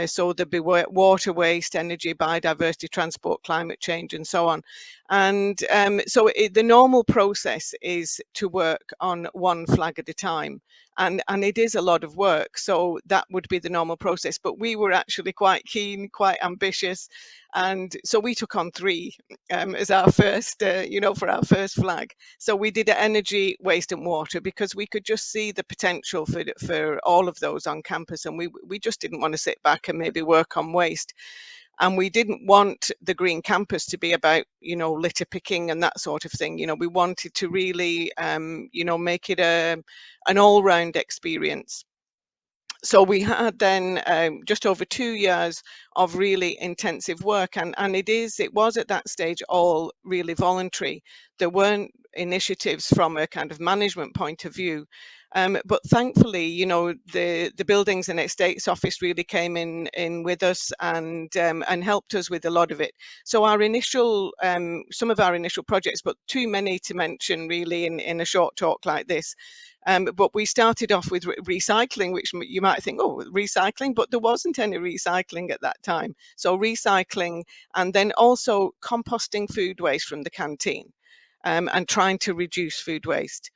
So there'll be water, waste, energy, biodiversity, transport, climate change, and so on. And so the normal process is to work on one flag at a time. And it is a lot of work. So that would be the normal process. But we were actually quite keen, quite ambitious. And so we took on 3 as our first, for our first flag. So we did energy, waste and water, because we could just see the potential for all of those on campus, and we just didn't want to sit back and maybe work on waste. And we didn't want the Green Campus to be about, litter picking and that sort of thing. We wanted to really, make it an all-round experience. So we had then just over 2 years of really intensive work, and it was at that stage all really voluntary. There weren't initiatives from a kind of management point of view. But thankfully, the Buildings and Estates Office really came in with us and helped us with a lot of it. So our initial, some of our initial projects, but too many to mention really in a short talk like this. But we started off with recycling, which you might think, oh, recycling, but there wasn't any recycling at that time. So recycling, and then also composting food waste from the canteen, and trying to reduce food waste.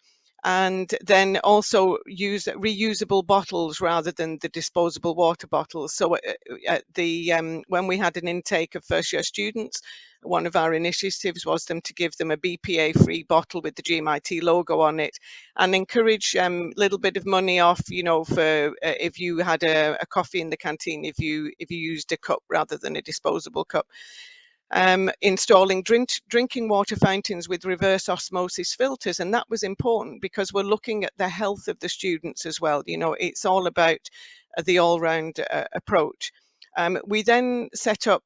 And then also use reusable bottles rather than the disposable water bottles. So when we had an intake of first year students, one of our initiatives was to give them a BPA-free bottle with the GMIT logo on it, and encourage a little bit of money off, for if you had a coffee in the canteen, if you used a cup rather than a disposable cup. Installing drinking water fountains with reverse osmosis filters, and that was important because we're looking at the health of the students as well. It's all about the all-round approach. We then set up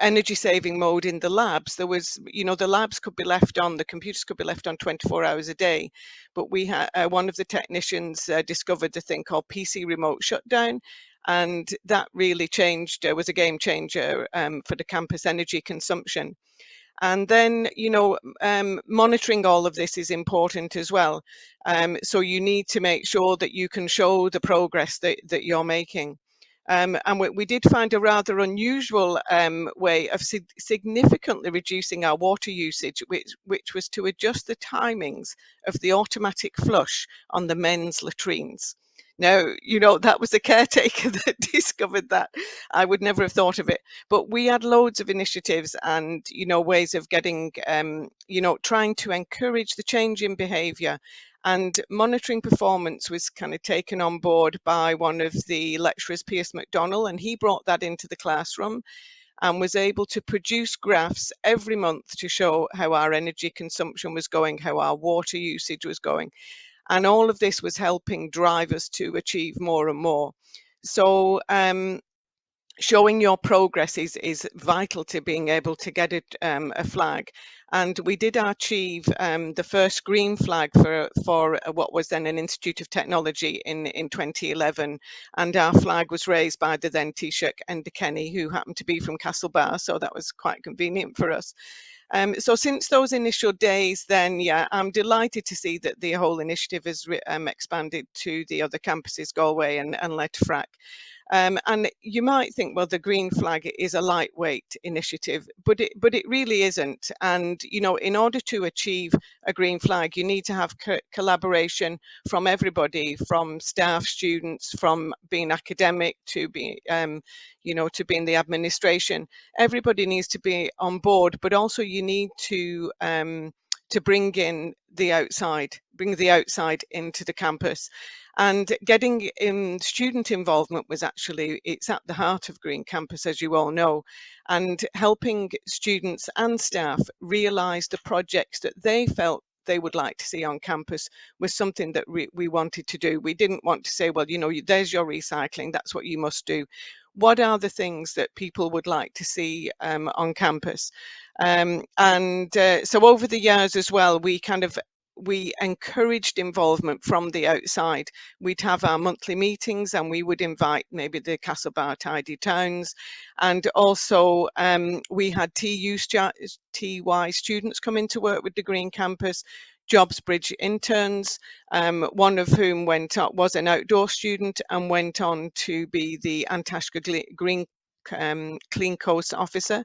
energy saving mode in the labs. There was, the labs could be left on, the computers could be left on 24 hours a day, but we had one of the technicians discovered a thing called PC remote shutdown, and that really changed, was a game changer for the campus energy consumption. And then, monitoring all of this is important as well. So you need to make sure that you can show the progress that you're making. And we did find a rather unusual way of significantly reducing our water usage, which was to adjust the timings of the automatic flush on the men's latrines. Now, that was a caretaker that discovered that. I would never have thought of it. But we had loads of initiatives and, ways of getting, trying to encourage the change in behaviour. And monitoring performance was kind of taken on board by one of the lecturers, Pierce McDonnell, and he brought that into the classroom and was able to produce graphs every month to show how our energy consumption was going, how our water usage was going. And all of this was helping drive us to achieve more and more. So showing your progress is vital to being able to get it a flag. And we did achieve the first green flag for what was then an Institute of Technology in 2011. And our flag was raised by the then Taoiseach Enda Kenny, who happened to be from Castlebar, so that was quite convenient for us. So since those initial days, then, I'm delighted to see that the whole initiative has expanded to the other campuses, Galway and Letterkenny. And you might think, well, the green flag is a lightweight initiative, but it really isn't. And, in order to achieve a green flag, you need to have collaboration from everybody, from staff, students, from being academic to be, to be in the administration. Everybody needs to be on board, but also you need to bring in the outside, bring the outside into the campus. And getting in student involvement was actually, it's at the heart of Green Campus, as you all know, and helping students and staff realise the projects that they felt they would like to see on campus was something that we wanted to do. We didn't want to say, well, there's your recycling, that's what you must do. What are the things that people would like to see on campus? So over the years as well, we encouraged involvement from the outside. We'd have our monthly meetings and we would invite maybe the Castlebar Tidy Towns, and also we had TY students come in to work with the Green Campus, Jobs Bridge interns, one of whom was an outdoor student and went on to be the Antashka Green Clean Coast officer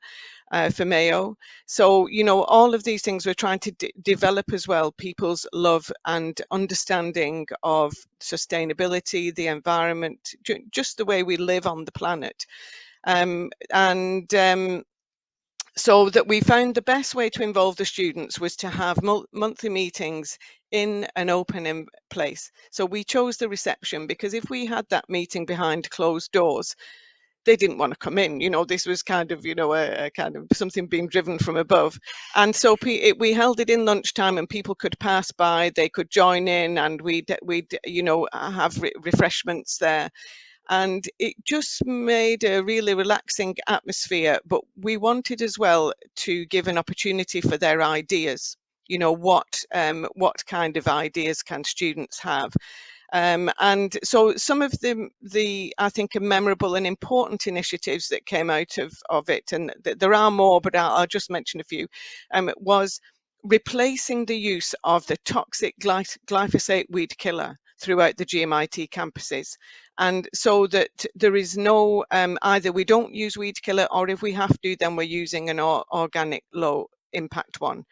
for Mayo. So, all of these things we're trying to develop as well, people's love and understanding of sustainability, the environment, just the way we live on the planet. So that we found the best way to involve the students was to have monthly meetings in an open place. So we chose the reception because if we had that meeting behind closed doors, they didn't want to come in. This was kind of, a kind of something being driven from above. And so we held it in lunchtime, and people could pass by, they could join in, and we'd have refreshments there. And it just made a really relaxing atmosphere. But we wanted as well to give an opportunity for their ideas. What kind of ideas can students have? And so some of the I think memorable and important initiatives that came out of it, and there are more, but I'll just mention a few, was replacing the use of the toxic glyphosate weed killer throughout the GMIT campuses. And so that there is no, either we don't use weed killer, or if we have to, then we're using an organic low impact one.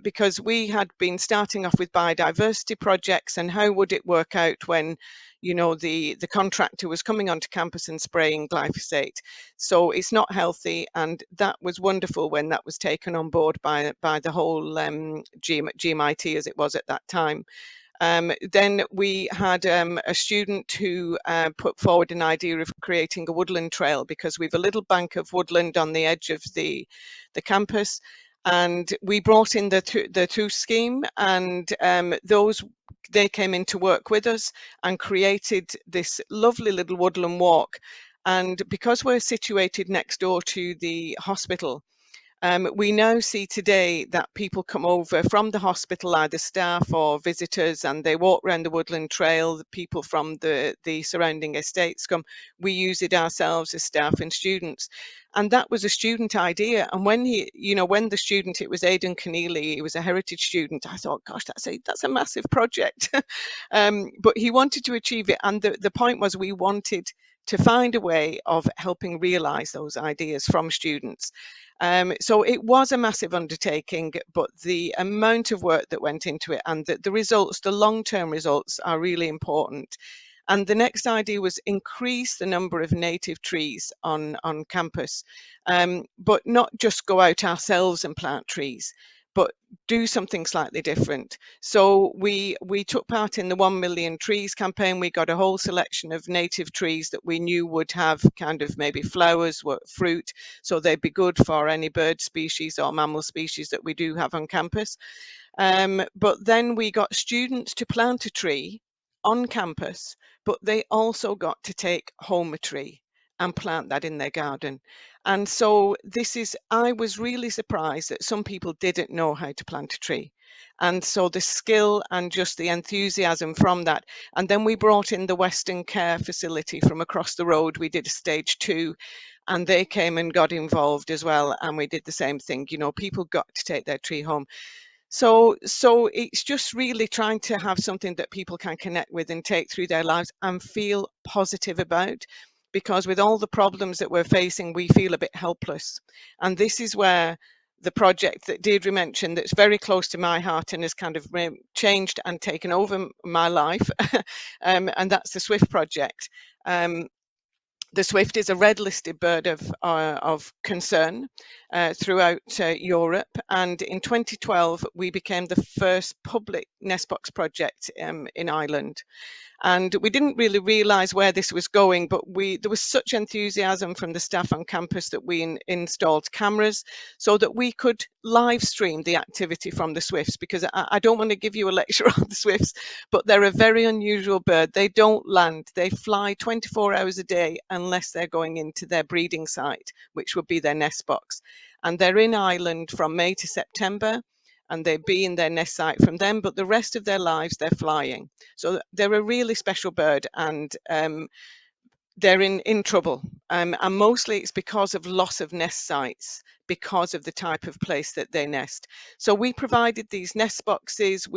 Because we had been starting off with biodiversity projects, and how would it work out when the contractor was coming onto campus and spraying glyphosate. So it's not healthy, and that was wonderful when that was taken on board by the whole GMIT as it was at that time. Then we had a student who put forward an idea of creating a woodland trail, because we've a little bank of woodland on the edge of the campus, and we brought in the two scheme, and they came in to work with us and created this lovely little woodland walk. And because we're situated next door to the hospital, we now see today that people come over from the hospital, either staff or visitors, and they walk around the woodland trail. The people from the surrounding estates come. We use it ourselves as staff and students. And that was a student idea. And when when the student, it was Aidan Keneally, he was a heritage student, I thought, gosh, that's a massive project. But he wanted to achieve it. And the point was, we wanted to find a way of helping realize those ideas from students. So it was a massive undertaking, but the amount of work that went into it, and the results, the long-term results, are really important. And the next idea was increase the number of native trees on campus, but not just go out ourselves and plant trees, but do something slightly different. So we took part in the 1 million trees campaign. We got a whole selection of native trees that we knew would have kind of maybe flowers, fruit, so they'd be good for any bird species or mammal species that we do have on campus. But then we got students to plant a tree on campus, but they also got to take home a tree and plant that in their garden. And so I was really surprised that some people didn't know how to plant a tree. And so the skill and just the enthusiasm from that. And then we brought in the Western Care facility from across the road. We did a stage 2, and they came and got involved as well. And we did the same thing. People got to take their tree home. So it's just really trying to have something that people can connect with and take through their lives and feel positive about, because with all the problems that we're facing, we feel a bit helpless. And this is where the project that Deirdre mentioned, that's very close to my heart and has kind of changed and taken over my life, and that's the SWIFT project. The swift is a red listed bird of concern throughout Europe, and in 2012 we became the first public nest box project in Ireland. And we didn't really realize where this was going, but there was such enthusiasm from the staff on campus that we installed cameras so that we could live stream the activity from the swifts, because I don't want to give you a lecture on the swifts, but they're a very unusual bird. They don't land. They fly 24 hours a day unless they're going into their breeding site, which would be their nest box. And they're in Ireland from May to September, and they be in their nest site from them, but the rest of their lives they're flying. So they're a really special bird, and they're in trouble. And mostly it's because of loss of nest sites, because of the type of place that they nest. So we provided these nest boxes,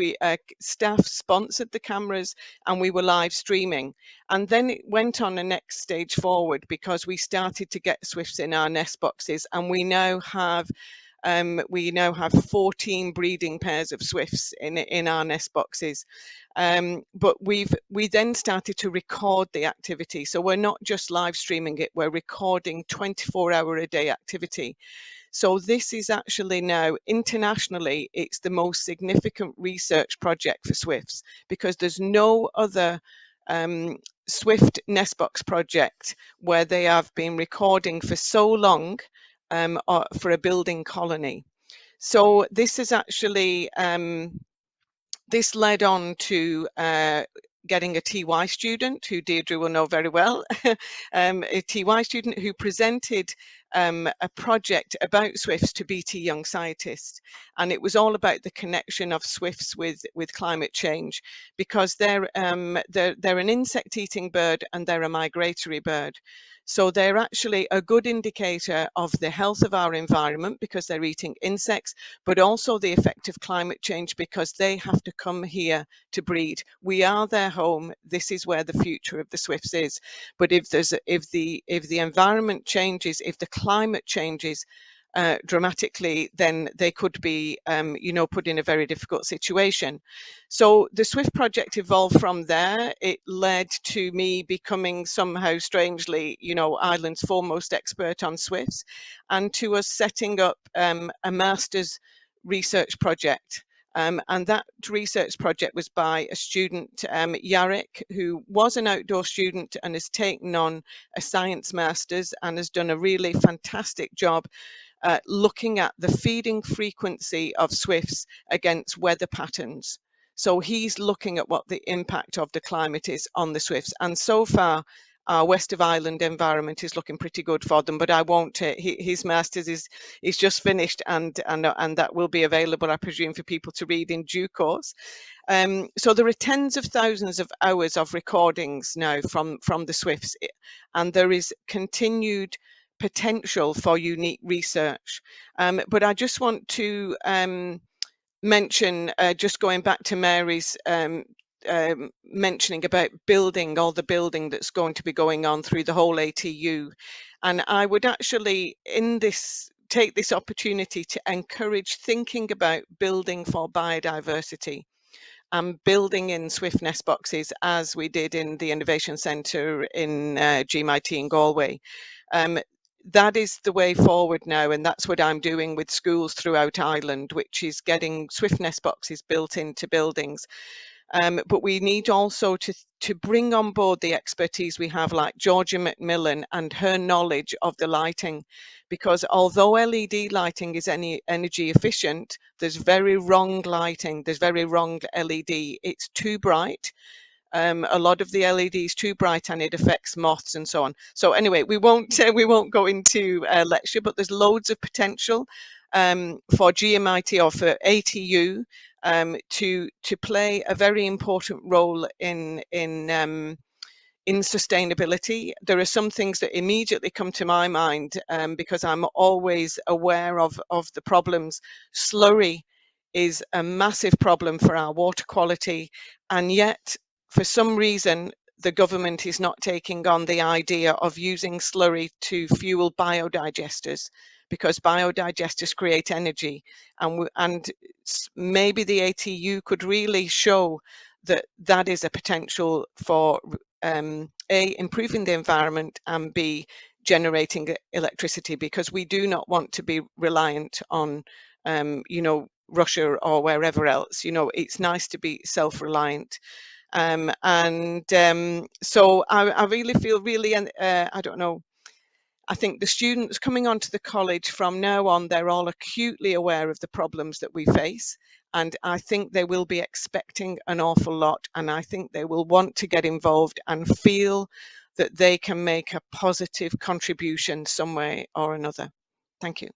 staff sponsored the cameras, and we were live streaming. And then it went on a next stage forward, because we started to get swifts in our nest boxes, and we now have 14 breeding pairs of swifts in our nest boxes. But we then started to record the activity. So we're not just live streaming it, we're recording 24-hour-a-day activity. So this is actually now internationally, it's the most significant research project for swifts, because there's no other Swift Nestbox project, where they have been recording for so long for a building colony. So this is actually, this led on to getting a TY student, who Deirdre will know very well, a TY student who presented a project about Swifts to BT Young Scientists. And it was all about the connection of Swifts with climate change, because they're an insect-eating bird and they're a migratory bird. So they're actually a good indicator of the health of our environment, because they're eating insects, but also the effect of climate change, because they have to come here to breed. We are their home. This is where the future of the Swifts is. But if the environment changes, if the climate changes dramatically, then they could be, put in a very difficult situation. So the Swift project evolved from there. It led to me becoming somehow strangely, Ireland's foremost expert on Swifts, and to us setting up a master's research project. And that research project was by a student, Yarek, who was an outdoor student and has taken on a science master's and has done a really fantastic job looking at the feeding frequency of swifts against weather patterns. So he's looking at what the impact of the climate is on the swifts. And so far, our west of Ireland environment is looking pretty good for them, but I won't. His master's is just finished, and that will be available, I presume, for people to read in due course. So there are tens of thousands of hours of recordings now from the swifts, and there is continued potential for unique research. But I just want to mention, just going back to Mary's mentioning about all the building that's going to be going on through the whole ATU. And I would actually take this opportunity to encourage thinking about building for biodiversity and building in Swift nest boxes, as we did in the Innovation Centre in GMIT in Galway. That is the way forward now, and that's what I'm doing with schools throughout Ireland, which is getting Swift nest boxes built into buildings. But we need also to bring on board the expertise we have, like Georgia McMillan and her knowledge of the lighting, because although LED lighting is energy efficient, there's very wrong lighting, there's very wrong LED. It's too bright. A lot of the LEDs too bright, and it affects moths and so on. So anyway, we won't go into a lecture, but there's loads of potential for GMIT or for ATU to play a very important role in sustainability. There are some things that immediately come to my mind because I'm always aware of the problems. Slurry is a massive problem for our water quality, and yet for some reason the government is not taking on the idea of using slurry to fuel biodigesters, because biodigesters create energy, and maybe the ATU could really show that is a potential for A, improving the environment, and B, generating electricity, because we do not want to be reliant on Russia or wherever else. It's nice to be self-reliant. So I really feel I don't know, I think the students coming onto the college from now on, they're all acutely aware of the problems that we face. And I think they will be expecting an awful lot. And I think they will want to get involved and feel that they can make a positive contribution some way or another. Thank you.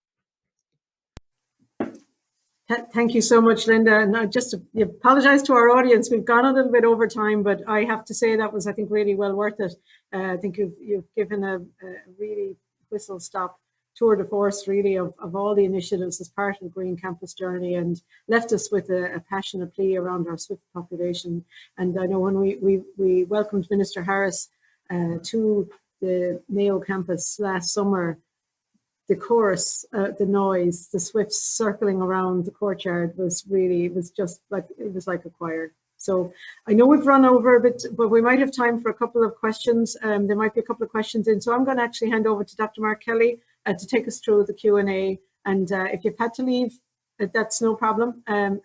Thank you so much, Linda. And I just apologize to our audience. We've gone a little bit over time, but I have to say that was, I think, really well worth it. I think you've given a really whistle-stop tour de force, really, of all the initiatives as part of the Green Campus journey, and left us with a passionate plea around our Swift population. And I know when we welcomed Minister Harris to the Mayo campus last summer, the chorus, the noise, the swifts circling around the courtyard it was like a choir. So I know we've run over a bit, but we might have time for a couple of questions. There might be a couple of questions in. So I'm going to actually hand over to Dr. Mark Kelly to take us through the Q&A. And if you've had to leave, that's no problem. And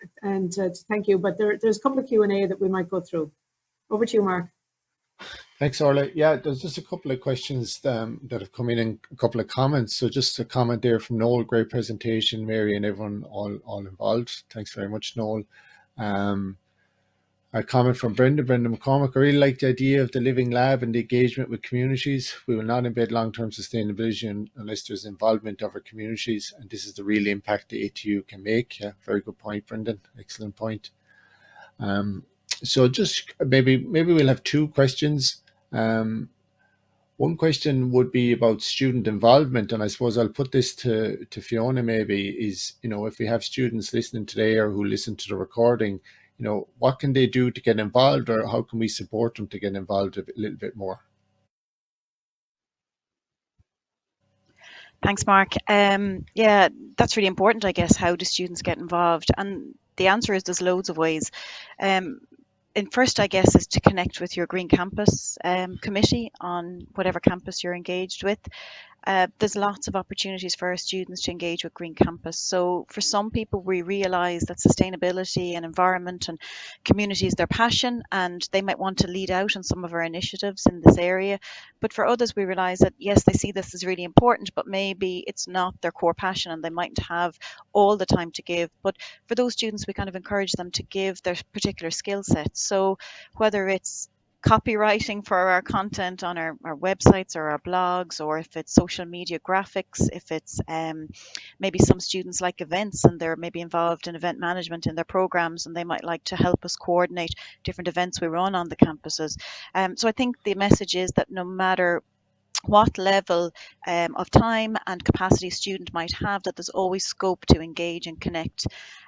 thank you. But there's a couple of Q&A that we might go through. Over to you, Mark. Thanks, Orla. Yeah, there's just a couple of questions that have come in and a couple of comments. So just a comment there from Noel, great presentation, Mary and everyone all involved. Thanks very much, Noel. Um, a comment from Brenda McCormick. I really like the idea of the living lab and the engagement with communities. We will not embed long-term sustainability unless there's involvement of our communities, and this is the real impact the ATU can make. Yeah, very good point, Brendan. Excellent point. So just maybe we'll have two questions. One question would be about student involvement, and I suppose I'll put this to Fiona maybe, is, if we have students listening today or who listen to the recording, what can they do to get involved, or how can we support them to get involved a little bit more? Thanks, Mark. Yeah, that's really important, I guess. How do students get involved? And the answer is there's loads of ways. And first, I guess, is to connect with your Green Campus committee on whatever campus you're engaged with. There's lots of opportunities for our students to engage with Green Campus. So for some people, we realise that sustainability and environment and community is their passion, and they might want to lead out on some of our initiatives in this area. But for others, we realise that, yes, they see this as really important, but maybe it's not their core passion and they mightn't have all the time to give. But for those students, we kind of encourage them to give their particular skill set. So whether it's copywriting for our content on our websites or our blogs, or if it's social media graphics, if it's maybe some students like events and they're maybe involved in event management in their programs and they might like to help us coordinate different events we run on the campuses. So I think the message is that no matter what level of time and capacity a student might have, that there's always scope to engage and connect.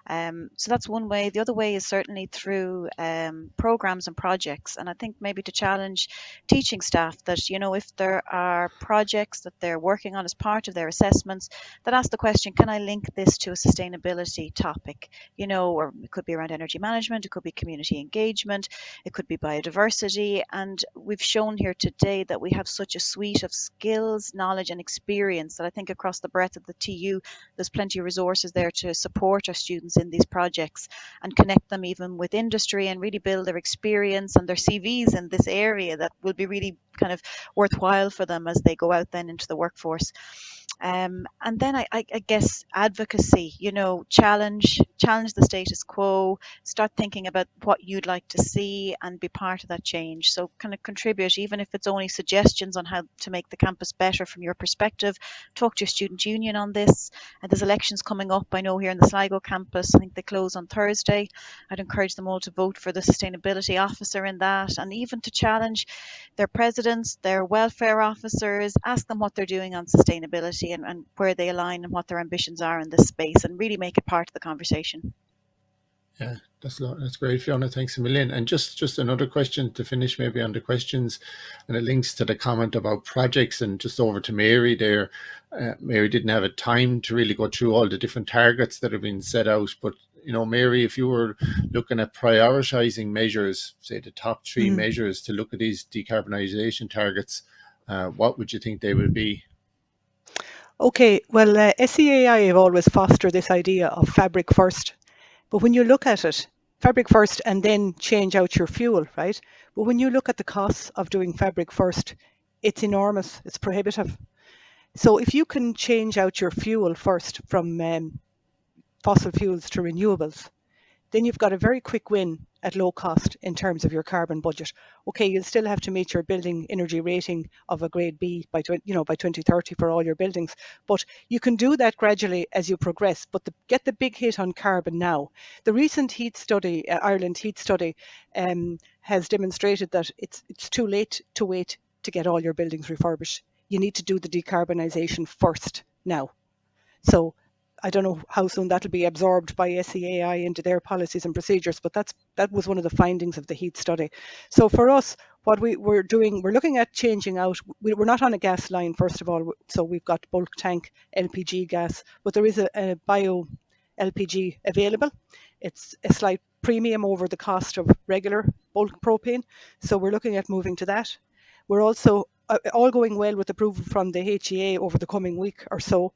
So that's one way. The other way is certainly through programs and projects. And I think maybe to challenge teaching staff that, if there are projects that they're working on as part of their assessments, that ask the question, can I link this to a sustainability topic? Or it could be around energy management, it could be community engagement, it could be biodiversity. And we've shown here today that we have such a suite of skills, knowledge and experience that I think across the breadth of the TU, there's plenty of resources there to support our students in these projects and connect them even with industry and really build their experience and their CVs in this area that will be really kind of worthwhile for them as they go out then into the workforce. And then I guess advocacy, challenge the status quo, start thinking about what you'd like to see and be part of that change. So kind of contribute, even if it's only suggestions on how to make the campus better from your perspective. Talk to your student union on this. And there's elections coming up, I know, here in the Sligo campus. I think they close on Thursday. I'd encourage them all to vote for the sustainability officer in that, and even to challenge their presidents, their welfare officers, ask them what they're doing on sustainability and where they align and what their ambitions are in this space, and really make it part of the conversation. Yeah, that's great, Fiona. Thanks a million. And just another question to finish maybe on the questions, and it links to the comment about projects, and just over to Mary there. Mary didn't have a time to really go through all the different targets that have been set out, but Mary, if you were looking at prioritizing measures, say the top three measures to look at these decarbonisation targets, what would you think they would be? Okay, well, SEAI have always fostered this idea of fabric first. But when you look at it, fabric first and then change out your fuel, right? But when you look at the costs of doing fabric first, it's enormous, it's prohibitive. So if you can change out your fuel first from fossil fuels to renewables, then you've got a very quick win at low cost in terms of your carbon budget. Okay, you'll still have to meet your building energy rating of a grade B by 2030 for all your buildings, but you can do that gradually as you progress. But get the big hit on carbon now. The recent heat study, Ireland heat study, has demonstrated that it's too late to wait to get all your buildings refurbished. You need to do the decarbonisation first now. So I don't know how soon that'll be absorbed by SEAI into their policies and procedures, but that was one of the findings of the heat study. So for us, what we're doing, we're looking at changing out. We're not on a gas line, first of all, so we've got bulk tank LPG gas, but there is a bio LPG available. It's a slight premium over the cost of regular bulk propane, so we're looking at moving to that. We're also, all going well with approval from the HEA over the coming week or so,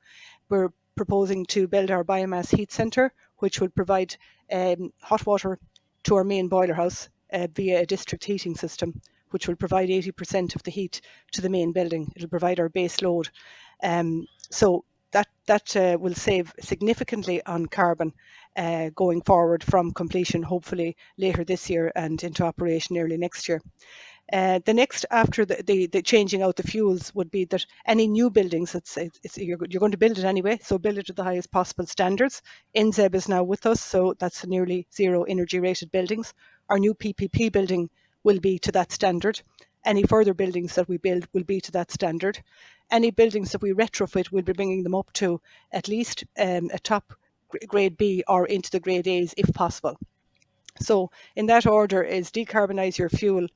we're proposing to build our biomass heat centre, which will provide hot water to our main boiler house via a district heating system which will provide 80% of the heat to the main building. It'll provide our base load. So that will save significantly on carbon going forward from completion, hopefully later this year and into operation early next year. The next after the changing out the fuels would be that any new buildings, you're going to build it anyway, so build it to the highest possible standards. NZEB is now with us, so that's nearly zero energy rated buildings. Our new PPP building will be to that standard. Any further buildings that we build will be to that standard. Any buildings that we retrofit, we'll be bringing them up to at least a top grade B or into the grade A's if possible. So in that order is decarbonise your fuel,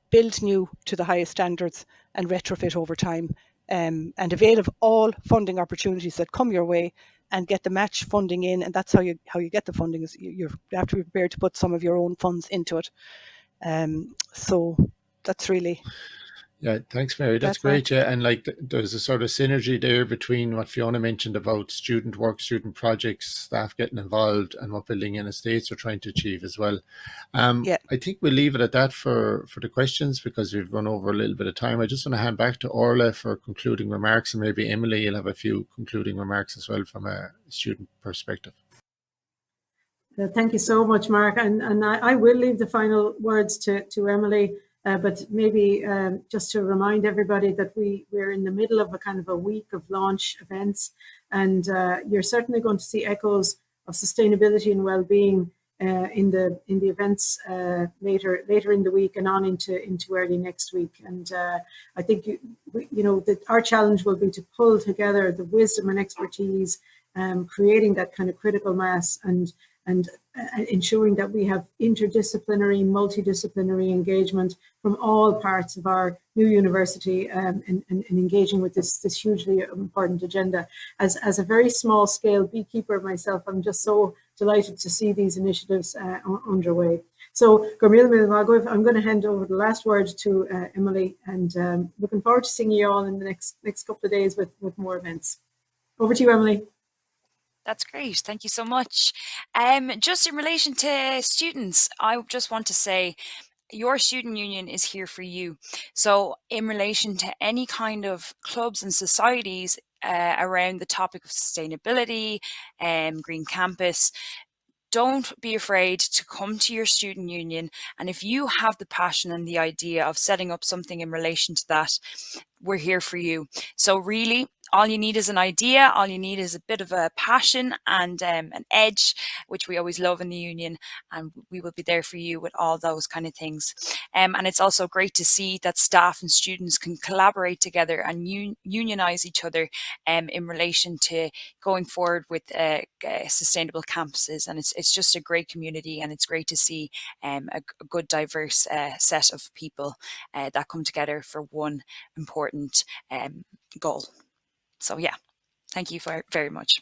build new to the highest standards and retrofit over time, and avail of all funding opportunities that come your way and get the match funding in. And that's how you get the funding, is you have to be prepared to put some of your own funds into it. So that's really... Yeah, thanks, Mary. That's great. Yeah, and like there's a sort of synergy there between what Fiona mentioned about student work, student projects, staff getting involved, and what Building in Estates are trying to achieve as well. Yeah. I think we'll leave it at that for the questions because we've run over a little bit of time. I just want to hand back to Orla for concluding remarks, and maybe Emily, you'll have a few concluding remarks as well from a student perspective. Thank you so much, Mark. And I will leave the final words to Emily. But maybe just to remind everybody that we're in the middle of a kind of a week of launch events, and you're certainly going to see echoes of sustainability and well-being in the events later in the week and on into early next week. And I think that our challenge will be to pull together the wisdom and expertise, creating that kind of critical mass and ensuring that we have interdisciplinary, multidisciplinary engagement from all parts of our new university and engaging with this hugely important agenda. As a very small scale beekeeper myself, I'm just so delighted to see these initiatives underway. So, Gormil Milmagov, I'm going to hand over the last word to Emily, and looking forward to seeing you all in the next couple of days with more events. Over to you, Emily. That's great. Thank you so much. Just in relation to students, I just want to say your student union is here for you. So in relation to any kind of clubs and societies around the topic of sustainability, green campus, don't be afraid to come to your student union. And if you have the passion and the idea of setting up something in relation to that, we're here for you. So really, all you need is an idea. All you need is a bit of a passion and an edge, which we always love in the union. And we will be there for you with all those kind of things. And it's also great to see that staff and students can collaborate together and unionize each other in relation to going forward with sustainable campuses. And it's just a great community, and it's great to see a good diverse set of people that come together for one important goal. So yeah, thank you very much.